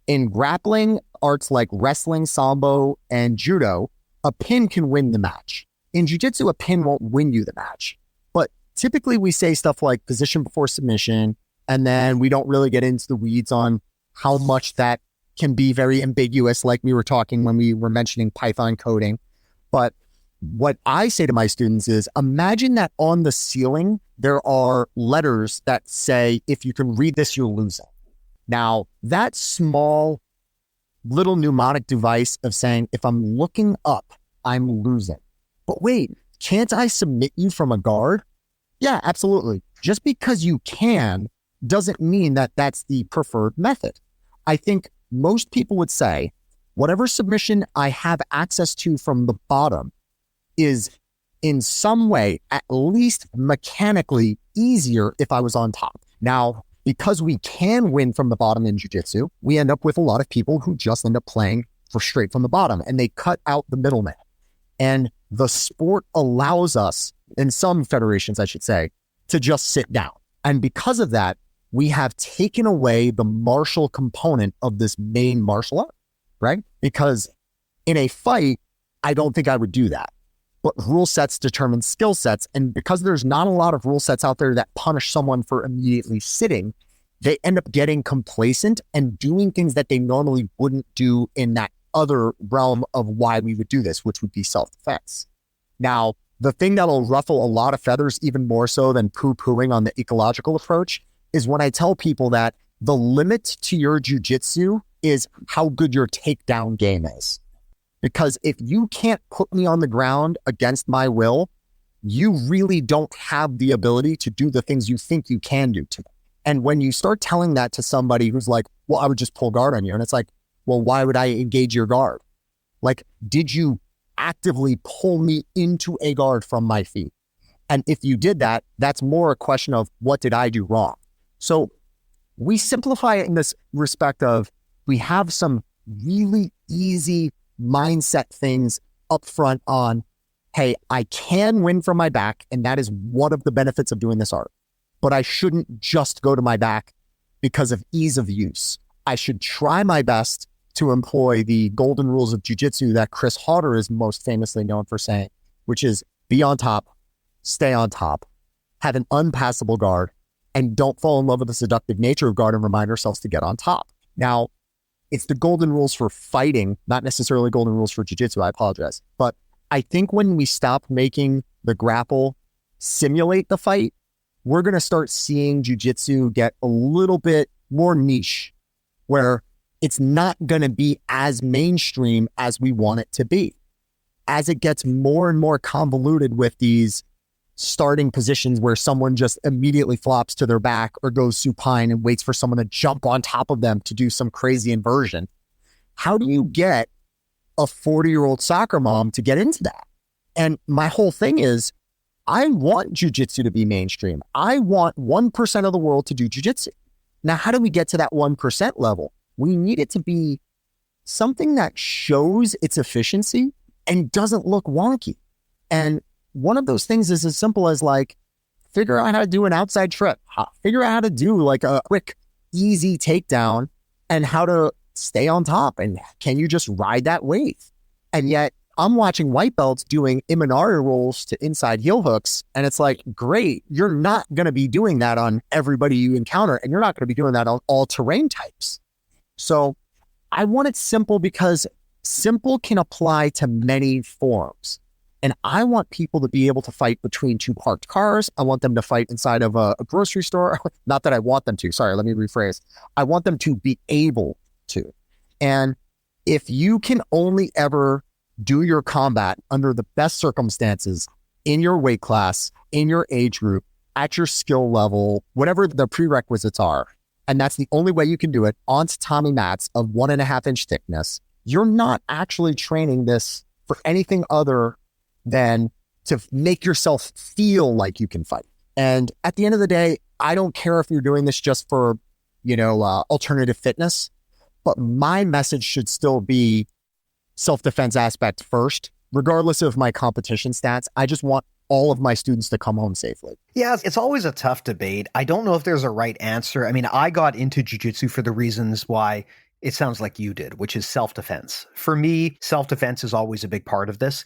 In grappling arts like wrestling, sambo, and judo, a pin can win the match. In Jiu-Jitsu, a pin won't win you the match. But typically we say stuff like position before submission, and then we don't really get into the weeds on how much that can be very ambiguous, like we were talking when we were mentioning Python coding. But what I say to my students is, imagine that on the ceiling, there are letters that say, if you can read this, you'll lose it. Now, that small little mnemonic device of saying, if I'm looking up, I'm losing. But wait, can't I submit you from a guard? Yeah, absolutely. Just because you can doesn't mean that that's the preferred method. I think most people would say, whatever submission I have access to from the bottom is in some way, at least mechanically, easier if I was on top. Now, because we can win from the bottom in jiu-jitsu, we end up with a lot of people who just end up playing for straight from the bottom, and they cut out the middleman. And the sport allows us, in some federations, I should say, to just sit down. And because of that, we have taken away the martial component of this main martial art, right? Because in a fight, I don't think I would do that. But rule sets determine skill sets. And because there's not a lot of rule sets out there that punish someone for immediately sitting, they end up getting complacent and doing things that they normally wouldn't do in that other realm of why we would do this, which would be self-defense. Now, the thing that'll ruffle a lot of feathers, even more so than poo-pooing on the ecological approach, is when I tell people that the limit to your jiu-jitsu is how good your takedown game is. Because if you can't put me on the ground against my will, you really don't have the ability to do the things you think you can do to me. And when you start telling that to somebody who's like, well, I would just pull guard on you. And it's like, well, why would I engage your guard? Like, did you actively pull me into a guard from my feet? And if you did that, that's more a question of what did I do wrong? So we simplify it in this respect of we have some really easy mindset things up front on, hey, I can win from my back, and that is one of the benefits of doing this art. But I shouldn't just go to my back because of ease of use. I should try my best to employ the golden rules of jiu-jitsu that Chris Hodder is most famously known for saying, which is be on top, stay on top, have an unpassable guard, and don't fall in love with the seductive nature of guard and remind ourselves to get on top. Now, It's the golden rules for fighting, not necessarily golden rules for jiu-jitsu. I apologize. But I think when we stop making the grapple simulate the fight, we're going to start seeing jiu-jitsu get a little bit more niche, where it's not going to be as mainstream as we want it to be. As it gets more and more convoluted with these starting positions where someone just immediately flops to their back or goes supine and waits for someone to jump on top of them to do some crazy inversion. How do you get a 40-year-old soccer mom to get into that? And my whole thing is, I want jiu-jitsu to be mainstream. I want 1% of the world to do jiu-jitsu. Now, how do we get to that 1% level? We need it to be something that shows its efficiency and doesn't look wonky. And one of those things is as simple as like, figure out how to do an outside trip, figure out how to do like a quick, easy takedown and how to stay on top. And can you just ride that wave? And yet I'm watching white belts doing Imanari rolls to inside heel hooks. And it's like, great, you're not going to be doing that on everybody you encounter. And you're not going to be doing that on all terrain types. So I want it simple because simple can apply to many forms. And I want people to be able to fight between two parked cars. I want them to fight inside of a grocery store. Not that I want them to. Sorry, let me rephrase. I want them to be able to. And if you can only ever do your combat under the best circumstances in your weight class, in your age group, at your skill level, whatever the prerequisites are, and that's the only way you can do it on tatami mats of 1.5 inch thickness, you're not actually training this for anything other than to make yourself feel like you can fight. And at the end of the day, I don't care if you're doing this just for, alternative fitness, but my message should still be self-defense aspect first, regardless of my competition stats. I just want all of my students to come home safely. Yeah, it's always a tough debate. I don't know if there's a right answer. I mean, I got into jiu-jitsu for the reasons why it sounds like you did, which is self-defense. For me, self-defense is always a big part of this.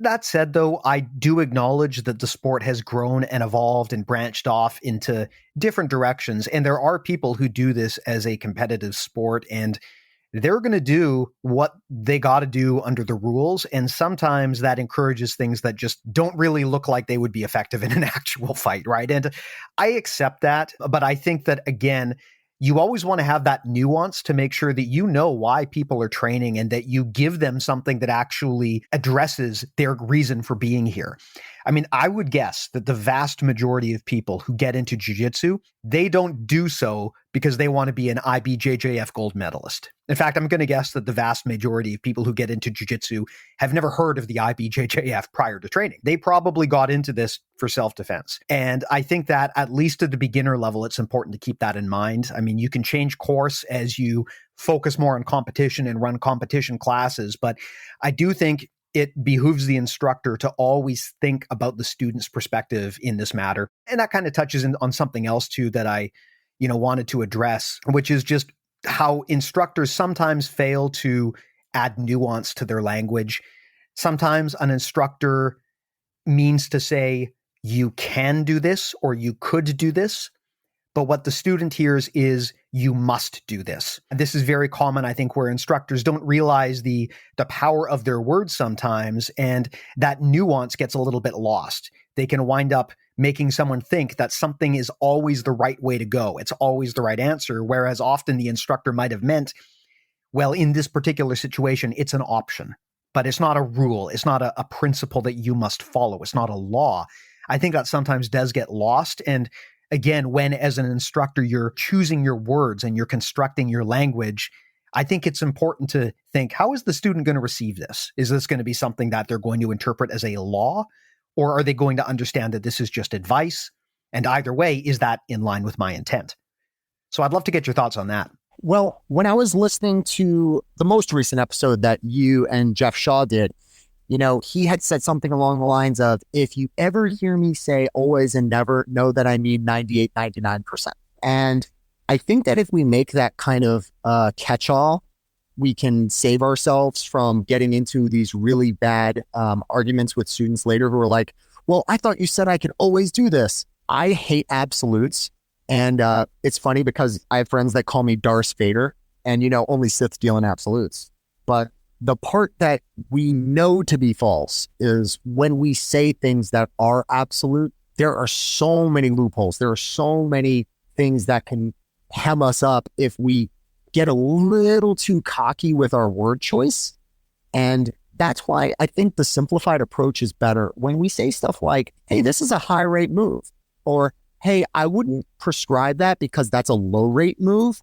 That said, though, I do acknowledge that the sport has grown and evolved and branched off into different directions. And there are people who do this as a competitive sport, and they're going to do what they got to do under the rules. And sometimes that encourages things that just don't really look like they would be effective in an actual fight, right? And I accept that. But I think that, again, you always want to have that nuance to make sure that you know why people are training and that you give them something that actually addresses their reason for being here. I mean, I would guess that the vast majority of people who get into jiu-jitsu, they don't do so because they want to be an IBJJF gold medalist. In fact, I'm going to guess that the vast majority of people who get into jiu-jitsu have never heard of the IBJJF prior to training. They probably got into this for self-defense. And I think that at least at the beginner level, it's important to keep that in mind. I mean, you can change course as you focus more on competition and run competition classes, but I do think it behooves the instructor to always think about the student's perspective in this matter. And that kind of touches on something else too that I, wanted to address, which is just how instructors sometimes fail to add nuance to their language. Sometimes an instructor means to say, you can do this or you could do this. But what the student hears is, you must do this. And this is very common, I think, where instructors don't realize the power of their words sometimes, and that nuance gets a little bit lost. They can wind up making someone think that something is always the right way to go. It's always the right answer, whereas often the instructor might have meant, well, in this particular situation, it's an option, but it's not a rule. It's not a principle that you must follow. It's not a law. I think that sometimes does get lost. And again, when as an instructor, you're choosing your words and you're constructing your language, I think it's important to think, how is the student going to receive this? Is this going to be something that they're going to interpret as a law? Or are they going to understand that this is just advice? And either way, is that in line with my intent? So I'd love to get your thoughts on that. Well, when I was listening to the most recent episode that you and Jeff Shaw did, he had said something along the lines of, if you ever hear me say always and never, know that I mean 98, 99%. And I think that if we make that kind of catch-all, we can save ourselves from getting into these really bad arguments with students later who are like, well, I thought you said I could always do this. I hate absolutes. And it's funny because I have friends that call me Darth Vader. And, only Siths deal in absolutes. But the part that we know to be false is when we say things that are absolute, there are so many loopholes. There are so many things that can hem us up if we get a little too cocky with our word choice. And that's why I think the simplified approach is better. When we say stuff like, hey, this is a high rate move, or hey, I wouldn't prescribe that because that's a low rate move.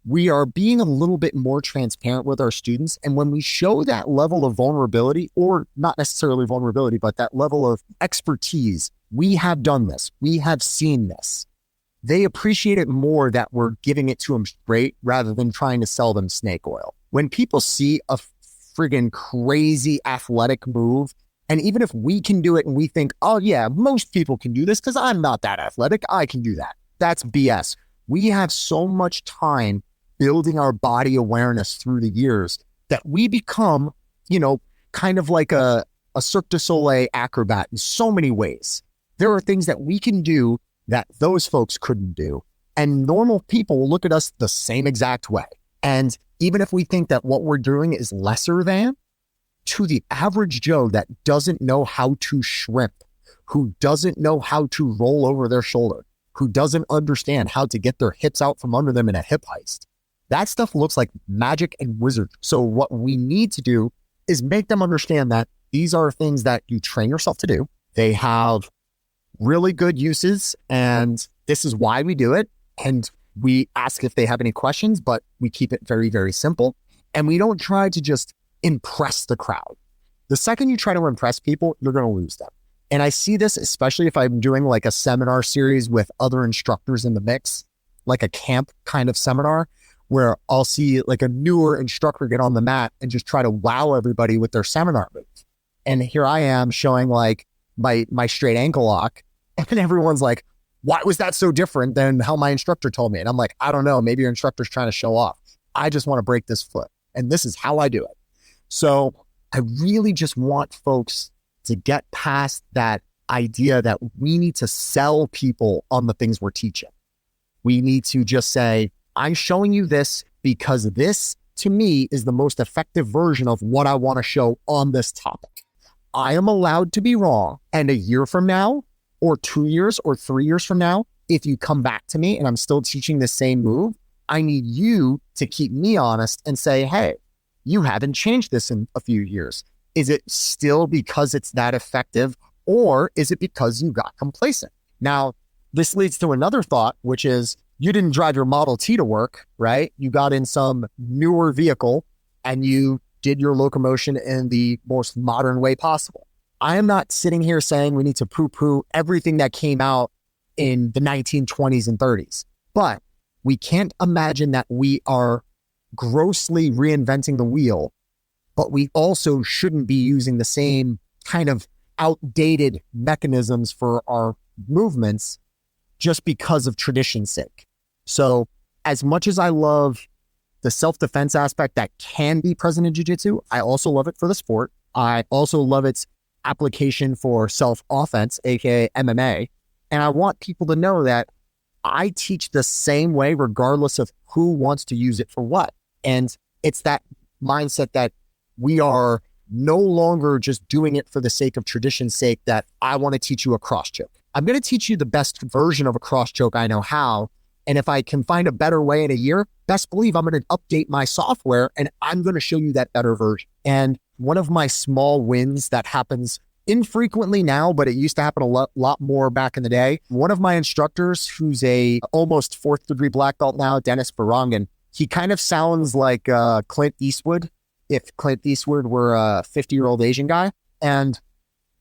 We are being a little bit more transparent with our students. And when we show that level of vulnerability, or not necessarily vulnerability, but that level of expertise, we have done this, we have seen this, they appreciate it more that we're giving it to them straight rather than trying to sell them snake oil. When people see a friggin' crazy athletic move, and even if we can do it and we think, oh yeah, most people can do this because I'm not that athletic, I can do that. That's BS. We have so much time building our body awareness through the years that we become, kind of like a Cirque du Soleil acrobat in so many ways. There are things that we can do that those folks couldn't do. And normal people will look at us the same exact way. And even if we think that what we're doing is lesser than, to the average Joe that doesn't know how to shrimp, who doesn't know how to roll over their shoulder, who doesn't understand how to get their hips out from under them in a hip heist, that stuff looks like magic and wizard. So what we need to do is make them understand that these are things that you train yourself to do. They have really good uses, and this is why we do it. And we ask if they have any questions, but we keep it very, very simple. And we don't try to just impress the crowd. The second you try to impress people, you're going to lose them. And I see this, especially if I'm doing like a seminar series with other instructors in the mix, like a camp kind of seminar, where I'll see like a newer instructor get on the mat and just try to wow everybody with their seminar move. And here I am showing like my straight ankle lock, and everyone's like, why was that so different than how my instructor told me? And I'm like, I don't know, maybe your instructor's trying to show off. I just want to break this foot, and this is how I do it. So I really just want folks to get past that idea that we need to sell people on the things we're teaching. We need to just say, I'm showing you this because this, to me, is the most effective version of what I want to show on this topic. I am allowed to be wrong. And a year from now, or 2 years, or 3 years from now, if you come back to me and I'm still teaching the same move, I need you to keep me honest and say, hey, you haven't changed this in a few years. Is it still because it's that effective, or is it because you got complacent? Now, this leads to another thought, which is you didn't drive your Model T to work, right? You got in some newer vehicle and you did your locomotion in the most modern way possible. I am not sitting here saying we need to poo-poo everything that came out in the 1920s and 30s, but we can't imagine that we are grossly reinventing the wheel, but we also shouldn't be using the same kind of outdated mechanisms for our movements just because of tradition's sake. So as much as I love the self-defense aspect that can be present in jiu-jitsu, I also love it for the sport. I also love its application for self-offense, aka MMA. And I want people to know that I teach the same way regardless of who wants to use it for what. And it's that mindset that we are no longer just doing it for the sake of tradition's sake, that I want to teach you a cross choke. I'm going to teach you the best version of a cross choke I know how. And if I can find a better way in a year, best believe I'm going to update my software and I'm going to show you that better version. And one of my small wins that happens infrequently now, but it used to happen a lot more back in the day. One of my instructors, who's a almost 4th degree black belt now, Dennis Barangan, he kind of sounds like Clint Eastwood, if Clint Eastwood were a 50-year-old Asian guy. And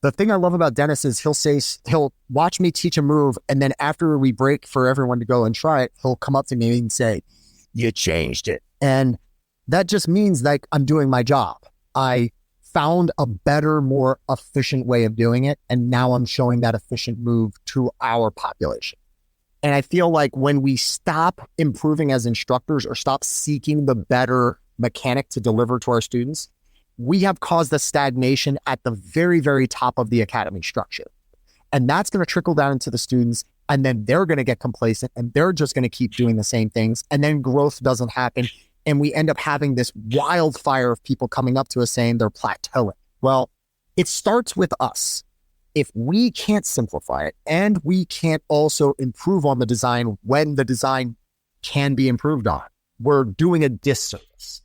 the thing I love about Dennis is he'll watch me teach a move, and then after we break for everyone to go and try it, he'll come up to me and say, "You changed it." And that just means like I'm doing my job. I found a better, more efficient way of doing it, and now I'm showing that efficient move to our population. And I feel like when we stop improving as instructors or stop seeking the better mechanic to deliver to our students, we have caused a stagnation at the very, very top of the academy structure. And that's going to trickle down into the students, and then they're going to get complacent and they're just going to keep doing the same things. And then growth doesn't happen. And we end up having this wildfire of people coming up to us saying they're plateauing. Well, it starts with us. If we can't simplify it and we can't also improve on the design when the design can be improved on, we're doing a disservice.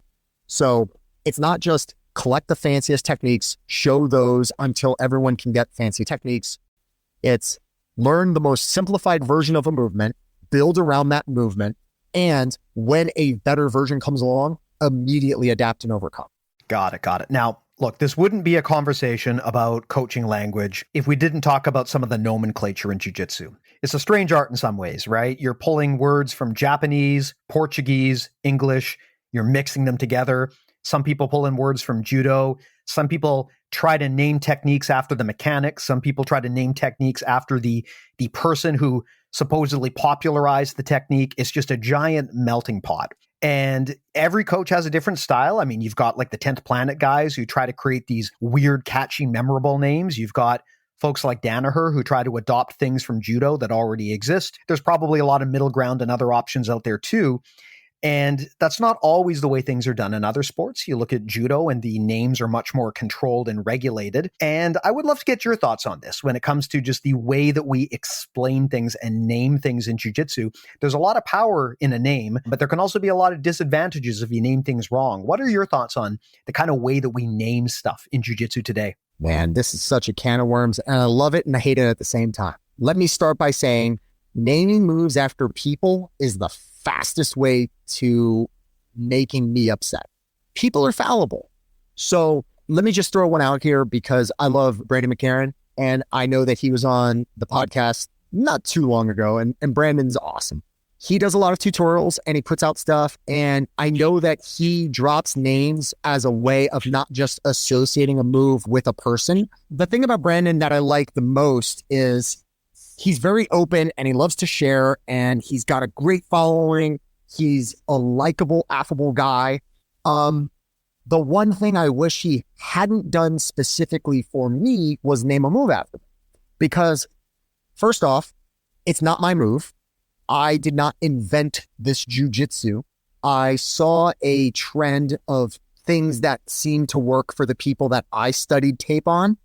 So it's not just collect the fanciest techniques, show those until everyone can get fancy techniques. It's learn the most simplified version of a movement, build around that movement, and when a better version comes along, immediately adapt and overcome. Got it. Now, look, this wouldn't be a conversation about coaching language if we didn't talk about some of the nomenclature in jiu-jitsu. It's a strange art in some ways, right? You're pulling words from Japanese, Portuguese, English, you're mixing them together. Some people pull in words from judo. Some people try to name techniques after the mechanics. Some people try to name techniques after the person who supposedly popularized the technique. It's just a giant melting pot. And every coach has a different style. I mean, you've got like the 10th Planet guys who try to create these weird, catchy, memorable names. You've got folks like Danaher who try to adopt things from judo that already exist. There's probably a lot of middle ground and other options out there too. And that's not always the way things are done in other sports. You look at judo and the names are much more controlled and regulated. And I would love to get your thoughts on this when it comes to just the way that we explain things and name things in jiu-jitsu. There's a lot of power in a name, but there can also be a lot of disadvantages if you name things wrong. What are your thoughts on the kind of way that we name stuff in jiu-jitsu today? Man, this is such a can of worms, and I love it and I hate it at the same time. Let me start by saying naming moves after people is the fastest way to making me upset. People are fallible. So let me just throw one out here because I love Brandon McCarran, and I know that he was on the podcast not too long ago, and Brandon's awesome. He does a lot of tutorials and he puts out stuff, and I know that he drops names as a way of not just associating a move with a person. The thing about Brandon that I like the most is he's very open and he loves to share, and he's got a great following. He's a likable, affable guy. The one thing I wish he hadn't done specifically for me was name a move after me. Because first off, it's not my move. I did not invent this jujitsu. I saw a trend of things that seemed to work for the people that I studied tape on,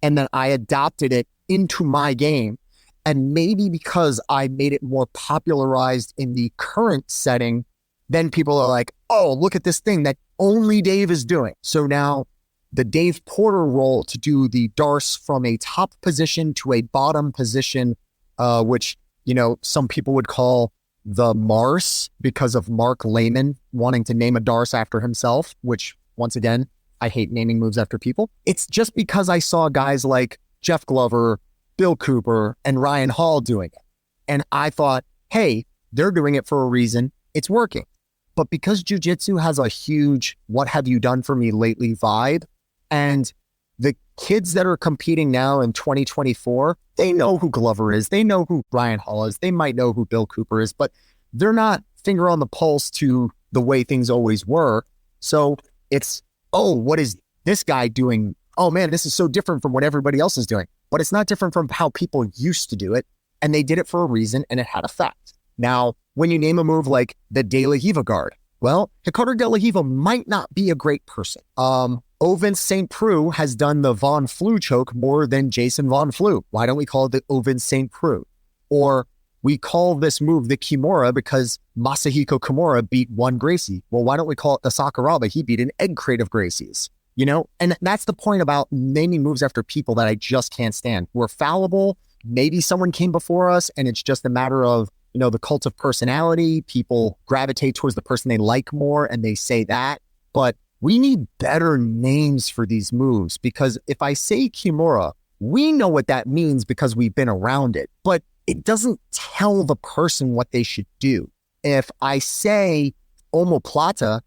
and then I adopted it into my game. And maybe because I made it more popularized in the current setting, then people are like, oh, look at this thing that only Dave is doing. So now the Dave Porter role to do the Darce from a top position to a bottom position, which, you know, some people would call the Mars because of Mark Lehman wanting to name a Darce after himself, which once again, I hate naming moves after people. It's just because I saw guys like Jeff Glover, Bill Cooper, and Ryan Hall doing it. And I thought, hey, they're doing it for a reason. It's working. But because jiu-jitsu has a huge what have you done for me lately vibe, and the kids that are competing now in 2024, they know who Glover is. They know who Ryan Hall is. They might know who Bill Cooper is, but they're not finger on the pulse to the way things always were. So it's, oh, what is this guy doing? Oh man, this is so different from what everybody else is doing. But it's not different from how people used to do it. And they did it for a reason, and it had effect. Now, when you name a move like the De La Riva guard, well, Ricardo De La Riva might not be a great person. Ovin St. Preux has done the Von Flue choke more than Jason Von Flue. Why don't we call it the Ovin St. Preux? Or we call this move the Kimura because Masahiko Kimura beat one Gracie. Well, why don't we call it the Sakuraba? He beat an egg crate of Gracies. You know, and that's the point about naming moves after people that I just can't stand. We're fallible. Maybe someone came before us and it's just a matter of, you know, the cult of personality. People gravitate towards the person they like more and they say that. But we need better names for these moves, because if I say Kimura, we know what that means because we've been around it, but it doesn't tell the person what they should do. If I say omoplata,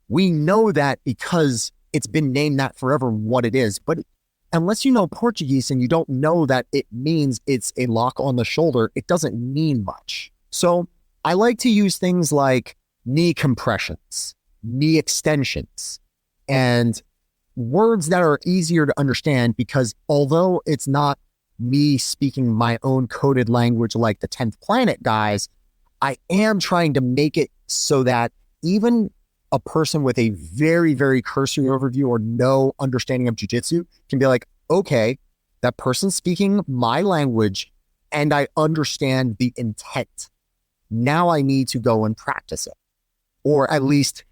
we know that because it's been named that forever what it is. But unless you know Portuguese and you don't know that it means it's a lock on the shoulder, it doesn't mean much. So I like to use things like knee compressions, knee extensions, and words that are easier to understand, because although it's not me speaking my own coded language like the 10th Planet guys, I am trying to make it so that even a person with a very, very cursory overview or no understanding of jiu-jitsu can be like, okay, that person's speaking my language and I understand the intent. Now I need to go and practice it. Or at least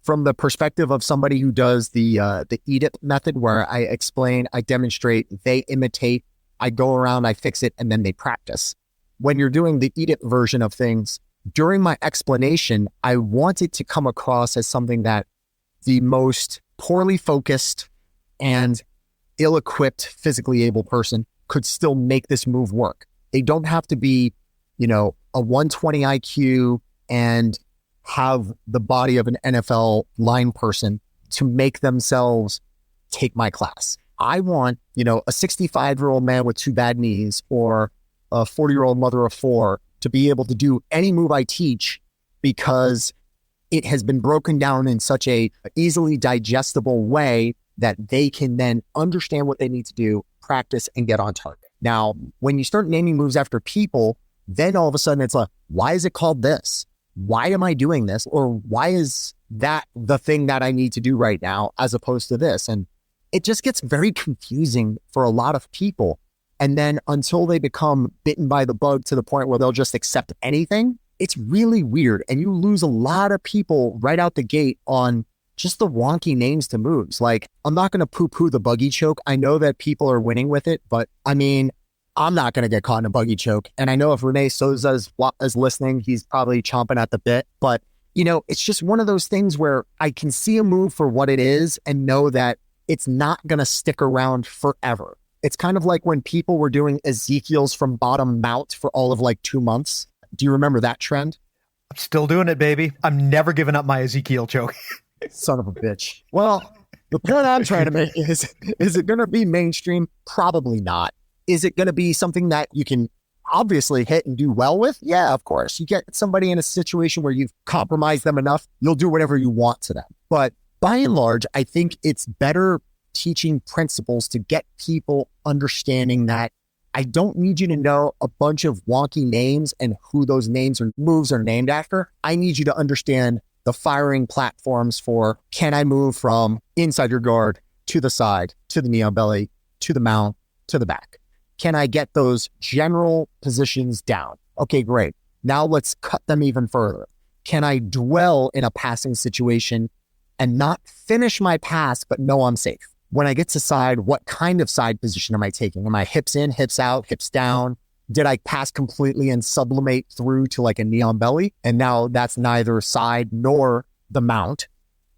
from the perspective of somebody who does the EDIP method, where I explain, I demonstrate, they imitate, I go around, I fix it, and then they practice. When you're doing the EDIP version of things, during my explanation, I want it to come across as something that the most poorly focused and ill-equipped, physically able person could still make this move work. They don't have to be, a 120 IQ and have the body of an NFL line person to make themselves take my class. I want, a 65-year-old man with 2 bad knees or a 40-year-old mother of 4 to be able to do any move I teach because it has been broken down in such a easily digestible way that they can then understand what they need to do, practice, and get on target. Now, when you start naming moves after people, then all of a sudden it's like, why is it called this? Why am I doing this? Or why is that the thing that I need to do right now as opposed to this? And it just gets very confusing for a lot of people. And then until they become bitten by the bug to the point where they'll just accept anything, it's really weird. And you lose a lot of people right out the gate on just the wonky names to moves. Like, I'm not going to poo-poo the buggy choke. I know that people are winning with it, but I mean, I'm not going to get caught in a buggy choke. And I know if Renee Souza is listening, he's probably chomping at the bit. But, it's just one of those things where I can see a move for what it is and know that it's not going to stick around forever. It's kind of like when people were doing Ezekiel's from bottom mount for all of like 2 months. Do you remember that trend? I'm still doing it, baby. I'm never giving up my Ezekiel choke. Son of a bitch. Well, the point I'm trying to make is it going to be mainstream? Probably not. Is it going to be something that you can obviously hit and do well with? Yeah, of course. You get somebody in a situation where you've compromised them enough, you'll do whatever you want to them. But by and large, I think it's better teaching principles to get people understanding that I don't need you to know a bunch of wonky names and who those names or moves are named after. I need you to understand the firing platforms for, can I move from inside your guard to the side, to the knee on belly, to the mount, to the back? Can I get those general positions down? Okay, great. Now let's cut them even further. Can I dwell in a passing situation and not finish my pass, but know I'm safe? When I get to side, what kind of side position am I taking? Am I hips in, hips out, hips down? Did I pass completely and sublimate through to like a knee on belly? And now that's neither side nor the mount.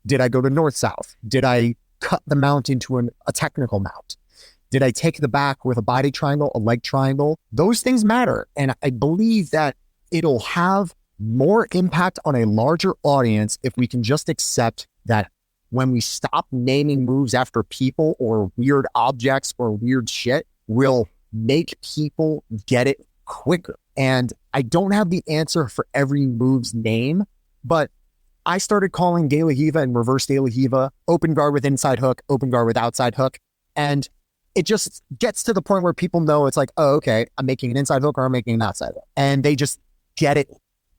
Did I go to north-south? Did I cut the mount into a technical mount? Did I take the back with a body triangle, a leg triangle? Those things matter. And I believe that it'll have more impact on a larger audience if we can just accept that when we stop naming moves after people or weird objects or weird shit, we'll make people get it quicker. And I don't have the answer for every move's name, but I started calling De La Hiva and reverse De La Hiva, open guard with inside hook, open guard with outside hook. And it just gets to the point where people know it's like, oh, okay, I'm making an inside hook or I'm making an outside hook. And they just get it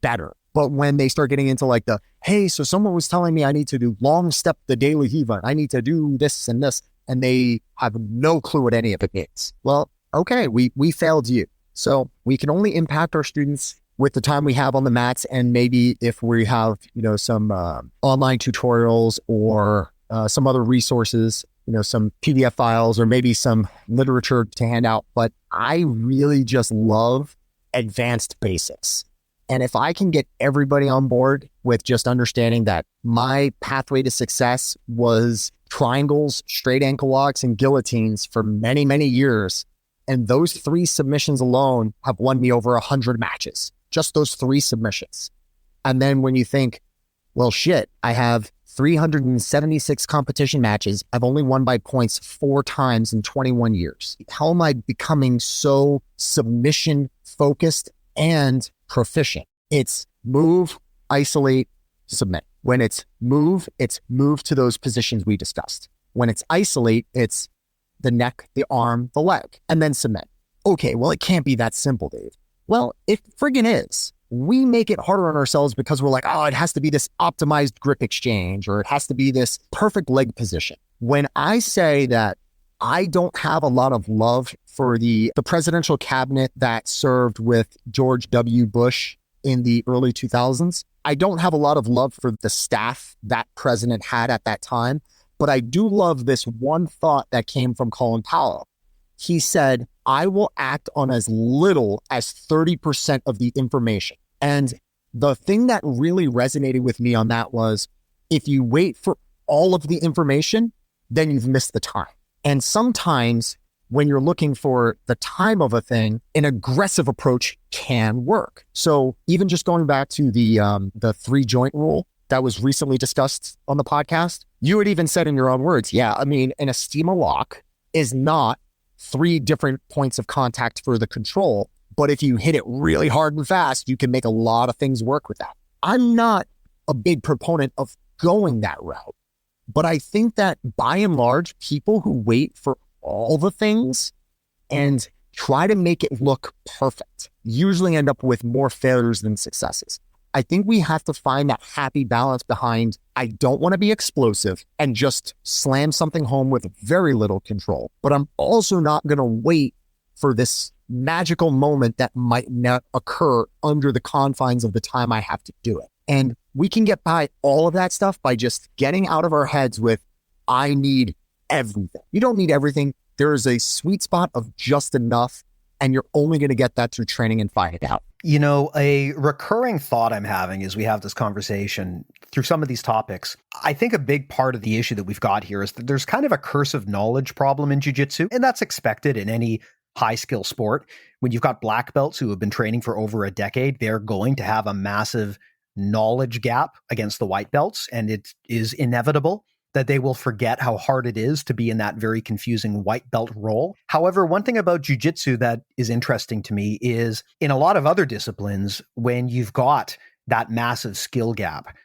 better. But when they start getting into like hey, so someone was telling me I need to do long step the De La Hiva, I need to do this and this, and they have no clue what any of it means. Well, okay, we failed you. So we can only impact our students with the time we have on the mats, and maybe if we have, some online tutorials or some other resources, some PDF files or maybe some literature to hand out. But I really just love advanced basics. And if I can get everybody on board with just understanding that my pathway to success was triangles, straight ankle locks, and guillotines for many, many years, and those 3 submissions alone have won me over 100 matches, just those 3 submissions. And then when you think, well, shit, I have 376 competition matches. I've only won by points 4 times in 21 years. How am I becoming so submission focused and proficient? It's move, isolate, submit. When it's move to those positions we discussed. When it's isolate, it's the neck, the arm, the leg, and then submit. Okay, well, it can't be that simple, Dave. Well, it friggin' is. we make it harder on ourselves because we're like, oh, it has to be this optimized grip exchange, or it has to be this perfect leg position. When I say that I don't have a lot of love for the presidential cabinet that served with George W. Bush in the early 2000s, I don't have a lot of love for the staff that president had at that time, but I do love this one thought that came from Colin Powell. He said, I will act on as little as 30% of the information. And the thing that really resonated with me on that was, if you wait for all of the information, then you've missed the time. And sometimes when you're looking for the time of a thing, an aggressive approach can work. So even just going back to the 3-joint rule that was recently discussed on the podcast, you had even said in your own words, yeah, I mean, an Estima lock is not 3 different points of contact for the control. But if you hit it really hard and fast, you can make a lot of things work with that. I'm not a big proponent of going that route, but I think that by and large, people who wait for all the things and try to make it look perfect usually end up with more failures than successes. I think we have to find that happy balance behind, I don't want to be explosive and just slam something home with very little control, but I'm also not going to wait for this magical moment that might not occur under the confines of the time I have to do it. And we can get by all of that stuff by just getting out of our heads with, I need everything. You don't need everything. There is a sweet spot of just enough, and you're only going to get that through training and finding it out. You know, a recurring thought I'm having as we have this conversation through some of these topics, I think a big part of the issue that we've got here is that there's kind of a curse of knowledge problem in jiu-jitsu, and that's expected in any high skill sport. When you've got black belts who have been training for over a decade, they're going to have a massive knowledge gap against the white belts, and it is inevitable that they will forget how hard it is to be in that very confusing white belt role. However, one thing about jiu-jitsu that is interesting to me is in a lot of other disciplines, when you've got that massive skill gap,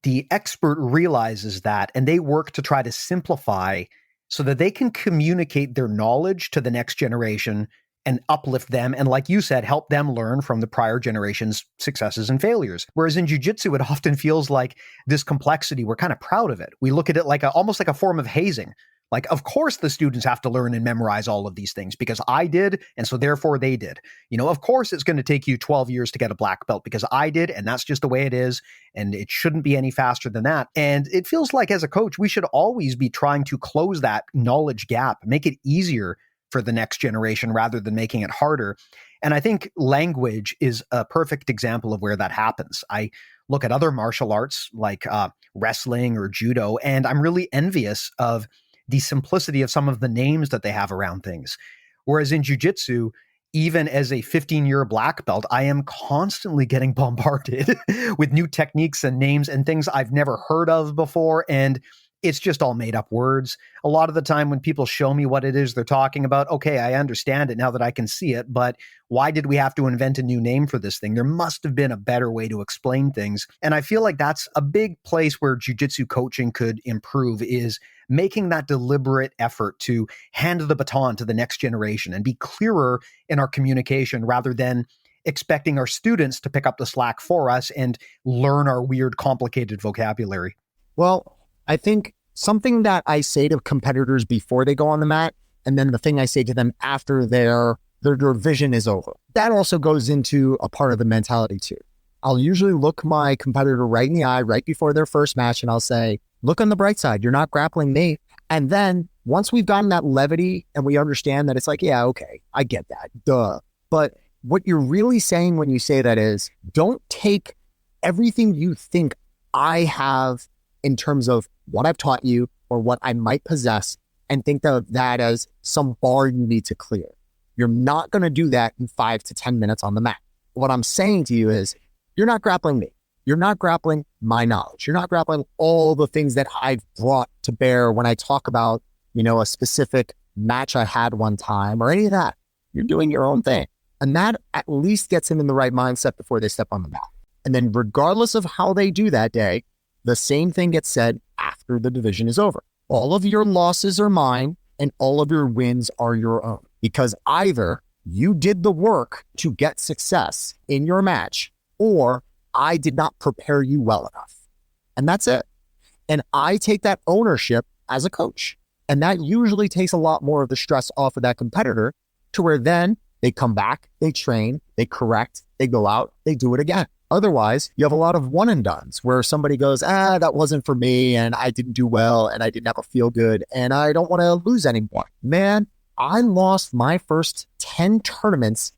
the expert realizes that and they work to try to simplify so that they can communicate their knowledge to the next generation and uplift them. And like you said, help them learn from the prior generation's successes and failures. Whereas in jiu-jitsu, it often feels like this complexity, we're kind of proud of it. We look at it like almost like a form of hazing. Like, of course, the students have to learn and memorize all of these things because I did, and so therefore they did. You know, of course, it's going to take you 12 years to get a black belt because I did, and that's just the way it is, and it shouldn't be any faster than that. And it feels like as a coach, we should always be trying to close that knowledge gap, make it easier for the next generation rather than making it harder. And I think language is a perfect example of where that happens. I look at other martial arts like wrestling or judo, and I'm really envious of the simplicity of some of the names that they have around things. Whereas in jiu-jitsu, even as a 15-year black belt, I am constantly getting bombarded with new techniques and names and things I've never heard of before. And it's just all made up words. A lot of the time when people show me what it is they're talking about, okay, I understand it now that I can see it, but why did we have to invent a new name for this thing? There must have been a better way to explain things. And I feel like that's a big place where jiu-jitsu coaching could improve, is making that deliberate effort to hand the baton to the next generation and be clearer in our communication rather than expecting our students to pick up the slack for us and learn our weird, complicated vocabulary. Well, I think something that I say to competitors before they go on the mat, and then the thing I say to them after their division is over, that also goes into a part of the mentality too. I'll usually look my competitor right in the eye right before their first match, and I'll say, look on the bright side, you're not grappling me. And then once we've gotten that levity and we understand that it's like, yeah, okay, I get that, duh. But what you're really saying when you say that is, don't take everything you think I have in terms of what I've taught you or what I might possess and think of that as some bar you need to clear. You're not going to do that in 5 to 10 minutes on the mat. What I'm saying to you is, you're not grappling me. You're not grappling my knowledge. You're not grappling all the things that I've brought to bear when I talk about, you know, a specific match I had one time or any of that. You're doing your own thing. And that at least gets them in the right mindset before they step on the mat. And then regardless of how they do that day, the same thing gets said after the division is over. All of your losses are mine and all of your wins are your own. Because either you did the work to get success in your match or I did not prepare you well enough. And that's it. And I take that ownership as a coach. And that usually takes a lot more of the stress off of that competitor, to where then they come back, they train, they correct, they go out, they do it again. Otherwise, you have a lot of one and dones where somebody goes, that wasn't for me, and I didn't do well, and I didn't have a feel good, and I don't want to lose anymore. Man, I lost my first 10 tournaments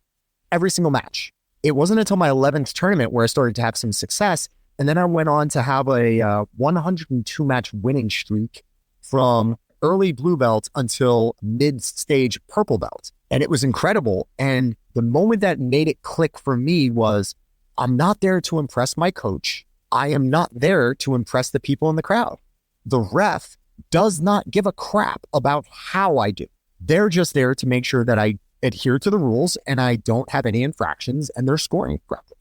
every single match. It wasn't until my 11th tournament where I started to have some success. And then I went on to have a 102 match winning streak from early blue belt until mid-stage purple belt. And it was incredible. And the moment that made it click for me was, I'm not there to impress my coach. I am not there to impress the people in the crowd. The ref does not give a crap about how I do. They're just there to make sure that I adhere to the rules and I don't have any infractions and they're scoring correctly.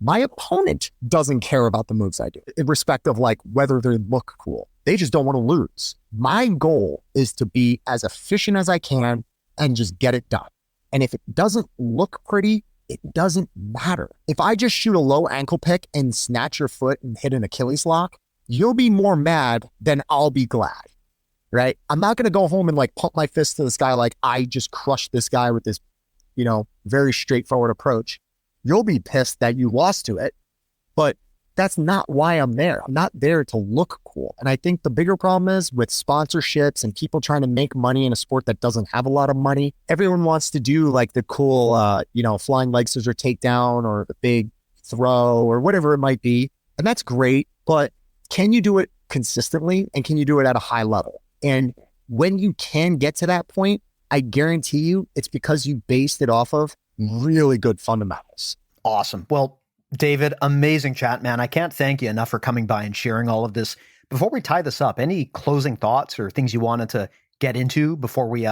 My opponent doesn't care about the moves I do in respect of like whether they look cool. They just don't want to lose. My goal is to be as efficient as I can and just get it done. And if it doesn't look pretty, it doesn't matter. If I just shoot a low ankle pick and snatch your foot and hit an Achilles lock, you'll be more mad than I'll be glad, right? I'm not going to go home and like pump my fist to the sky like I just crushed this guy with this, very straightforward approach. You'll be pissed that you lost to it, but that's not why I'm there. I'm not there to look cool. And I think the bigger problem is with sponsorships and people trying to make money in a sport that doesn't have a lot of money. Everyone wants to do like the cool, flying leg scissor takedown or the big throw or whatever it might be. And that's great, but can you do it consistently and can you do it at a high level? And when you can get to that point, I guarantee you it's because you based it off of really good fundamentals. Awesome. Well, David, amazing chat, man. I can't thank you enough for coming by and sharing all of this. Before we tie this up, any closing thoughts or things you wanted to get into before we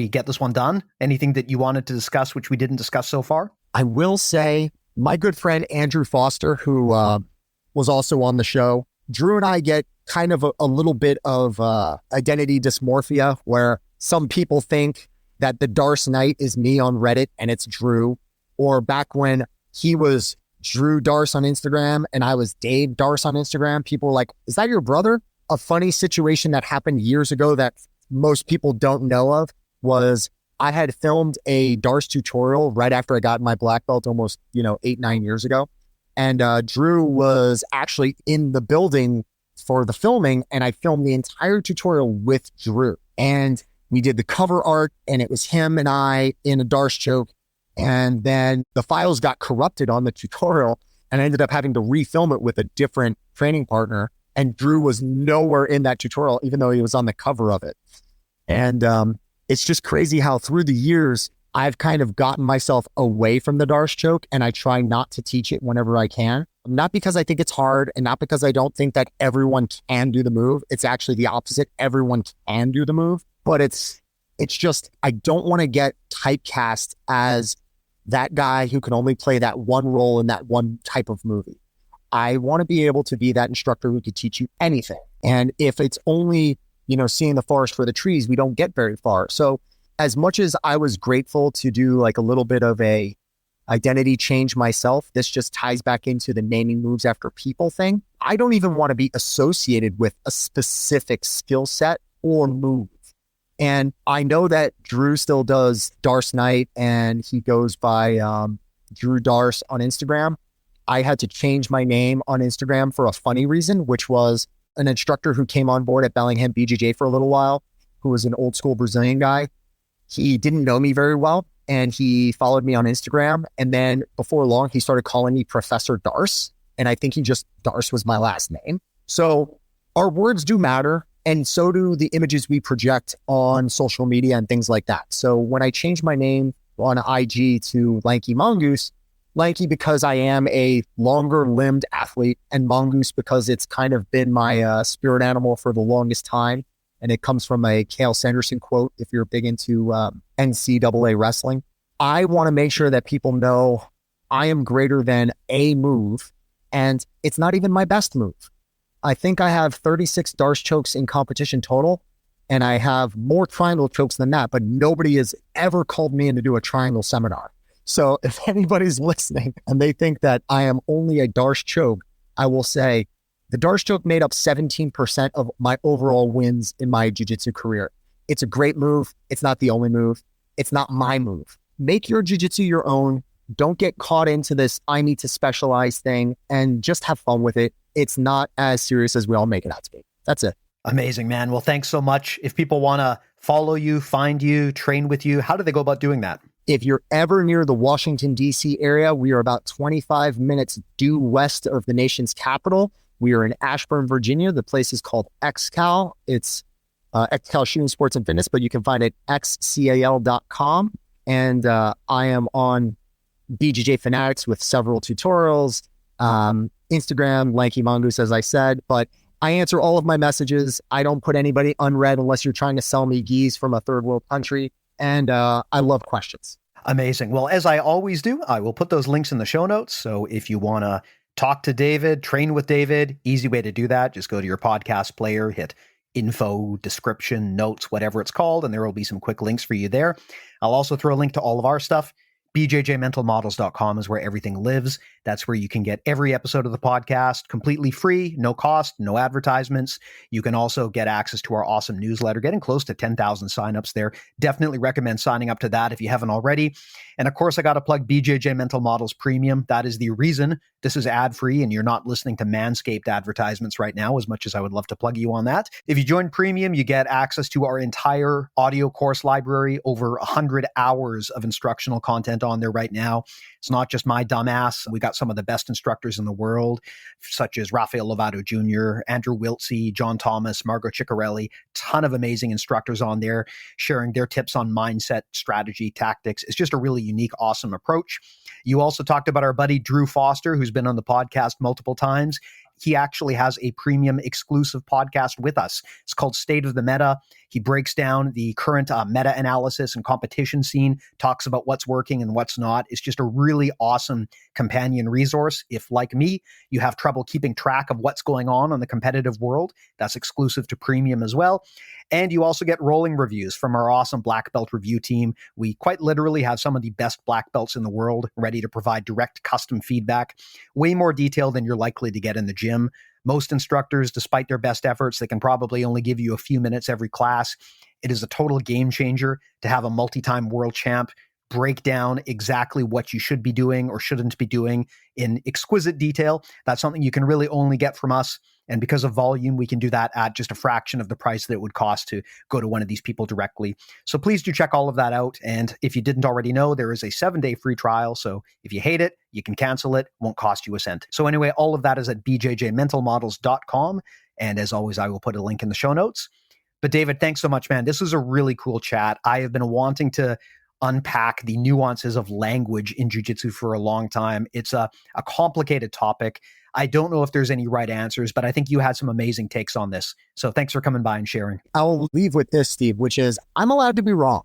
get this one done? Anything that you wanted to discuss, which we didn't discuss so far? I will say my good friend, Andrew Foster, who was also on the show, Drew and I get kind of a little bit of identity dysmorphia where some people think that the Darce Knight is me on Reddit and it's Drew, or back when he was Drew Darce on Instagram and I was Dave Darce on Instagram, people were like, is that your brother? A funny situation that happened years ago that most people don't know of was I had filmed a Darce tutorial right after I got my black belt almost, 8-9 years ago. And Drew was actually in the building for the filming and I filmed the entire tutorial with Drew. And we did the cover art and it was him and I in a Darce choke. And then the files got corrupted on the tutorial and I ended up having to refilm it with a different training partner. And Drew was nowhere in that tutorial, even though he was on the cover of it. And it's just crazy how through the years, I've kind of gotten myself away from the Darce choke and I try not to teach it whenever I can. Not because I think it's hard and not because I don't think that everyone can do the move. It's actually the opposite. Everyone can do the move, but it's just, I don't want to get typecast as that guy who can only play that one role in that one type of movie. I want to be able to be that instructor who could teach you anything. And if it's only, seeing the forest for the trees, we don't get very far. So as much as I was grateful to do like a little bit of a identity change myself, this just ties back into the naming moves after people thing. I don't even want to be associated with a specific skill set or move. And I know that Drew still does Darce Knight and he goes by Drew Darce on Instagram. I had to change my name on Instagram for a funny reason, which was an instructor who came on board at Bellingham BJJ for a little while, who was an old school Brazilian guy. He didn't know me very well and he followed me on Instagram. And then before long, he started calling me Professor Darce. And I think Darce was my last name. So our words do matter. And so do the images we project on social media and things like that. So when I changed my name on IG to Lanky Mongoose, Lanky because I am a longer limbed athlete and Mongoose because it's kind of been my spirit animal for the longest time. And it comes from a Cale Sanderson quote, if you're big into NCAA wrestling. I want to make sure that people know I am greater than a move and it's not even my best move. I think I have 36 Darce chokes in competition total, and I have more triangle chokes than that, but nobody has ever called me in to do a triangle seminar. So if anybody's listening and they think that I am only a Darce choke, I will say the Darce choke made up 17% of my overall wins in my jiu-jitsu career. It's a great move. It's not the only move. It's not my move. Make your jiu-jitsu your own. Don't get caught into this I need to specialize thing and just have fun with it. It's not as serious as we all make it out to be. That's it. Amazing, man. Well, thanks so much. If people want to follow you, find you, train with you, how do they go about doing that? If you're ever near the Washington, D.C. area, we are about 25 minutes due west of the nation's capital. We are in Ashburn, Virginia. The place is called XCAL. It's XCAL Shooting Sports and Fitness, but you can find it at xcal.com. And I am on BJJ Fanatics with several tutorials, Instagram, Lanky Mongoose, as I said, but I answer all of my messages. I don't put anybody unread unless you're trying to sell me geese from a third world country. And I love questions. Amazing. Well, as I always do, I will put those links in the show notes. So if you want to talk to David, train with David, easy way to do that. Just go to your podcast player, hit info, description, notes, whatever it's called, and there will be some quick links for you there. I'll also throw a link to all of our stuff. BJJmentalmodels.com is where everything lives. That's where you can get every episode of the podcast completely free, no cost, no advertisements. You can also get access to our awesome newsletter, getting close to 10,000 signups there. Definitely recommend signing up to that if you haven't already. And of course, I got to plug BJJ Mental Models Premium. That is the reason this is ad-free and you're not listening to Manscaped advertisements right now, as much as I would love to plug you on that. If you join Premium, you get access to our entire audio course library, over 100 hours of instructional content on there right now. It's not just my dumbass. We got some of the best instructors in the world, such as Rafael Lovato Jr., Andrew Wiltsey, John Thomas, Margot Ciccarelli, ton of amazing instructors on there sharing their tips on mindset, strategy, tactics. It's just a really unique, awesome approach. You also talked about our buddy Drew Foster, who's been on the podcast multiple times. He actually has a premium exclusive podcast with us. It's called State of the Meta. He breaks down the current meta-analysis and competition scene, talks about what's working and what's not. It's just a really awesome companion resource. If, like me, you have trouble keeping track of what's going on the competitive world, that's exclusive to Premium as well. And you also get rolling reviews from our awesome black belt review team. We quite literally have some of the best black belts in the world ready to provide direct custom feedback, way more detail than you're likely to get in the gym. Most instructors, despite their best efforts, they can probably only give you a few minutes every class. It is a total game changer to have a multi-time world champ break down exactly what you should be doing or shouldn't be doing in exquisite detail. That's something you can really only get from us. And because of volume, we can do that at just a fraction of the price that it would cost to go to one of these people directly. So please do check all of that out. And if you didn't already know, there is a 7-day free trial. So if you hate it, you can cancel it. Won't cost you a cent. So anyway, all of that is at bjjmentalmodels.com. And as always, I will put a link in the show notes. But David, thanks so much, man. This was a really cool chat. I have been wanting to unpack the nuances of language in jiu-jitsu for a long time. It's a complicated topic. I don't know if there's any right answers, but I think you had some amazing takes on this. So thanks for coming by and sharing. I'll leave with this, Steve, which is I'm allowed to be wrong.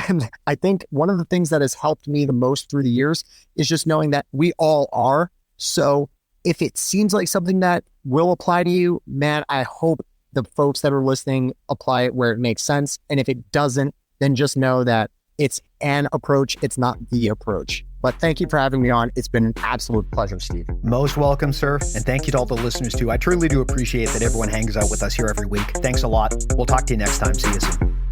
And I think one of the things that has helped me the most through the years is just knowing that we all are. So if it seems like something that will apply to you, man, I hope the folks that are listening apply it where it makes sense. And if it doesn't, then just know that it's an approach. It's not the approach. But thank you for having me on. It's been an absolute pleasure, Steve. Most welcome, sir. And thank you to all the listeners too. I truly do appreciate that everyone hangs out with us here every week. Thanks a lot. We'll talk to you next time. See you soon.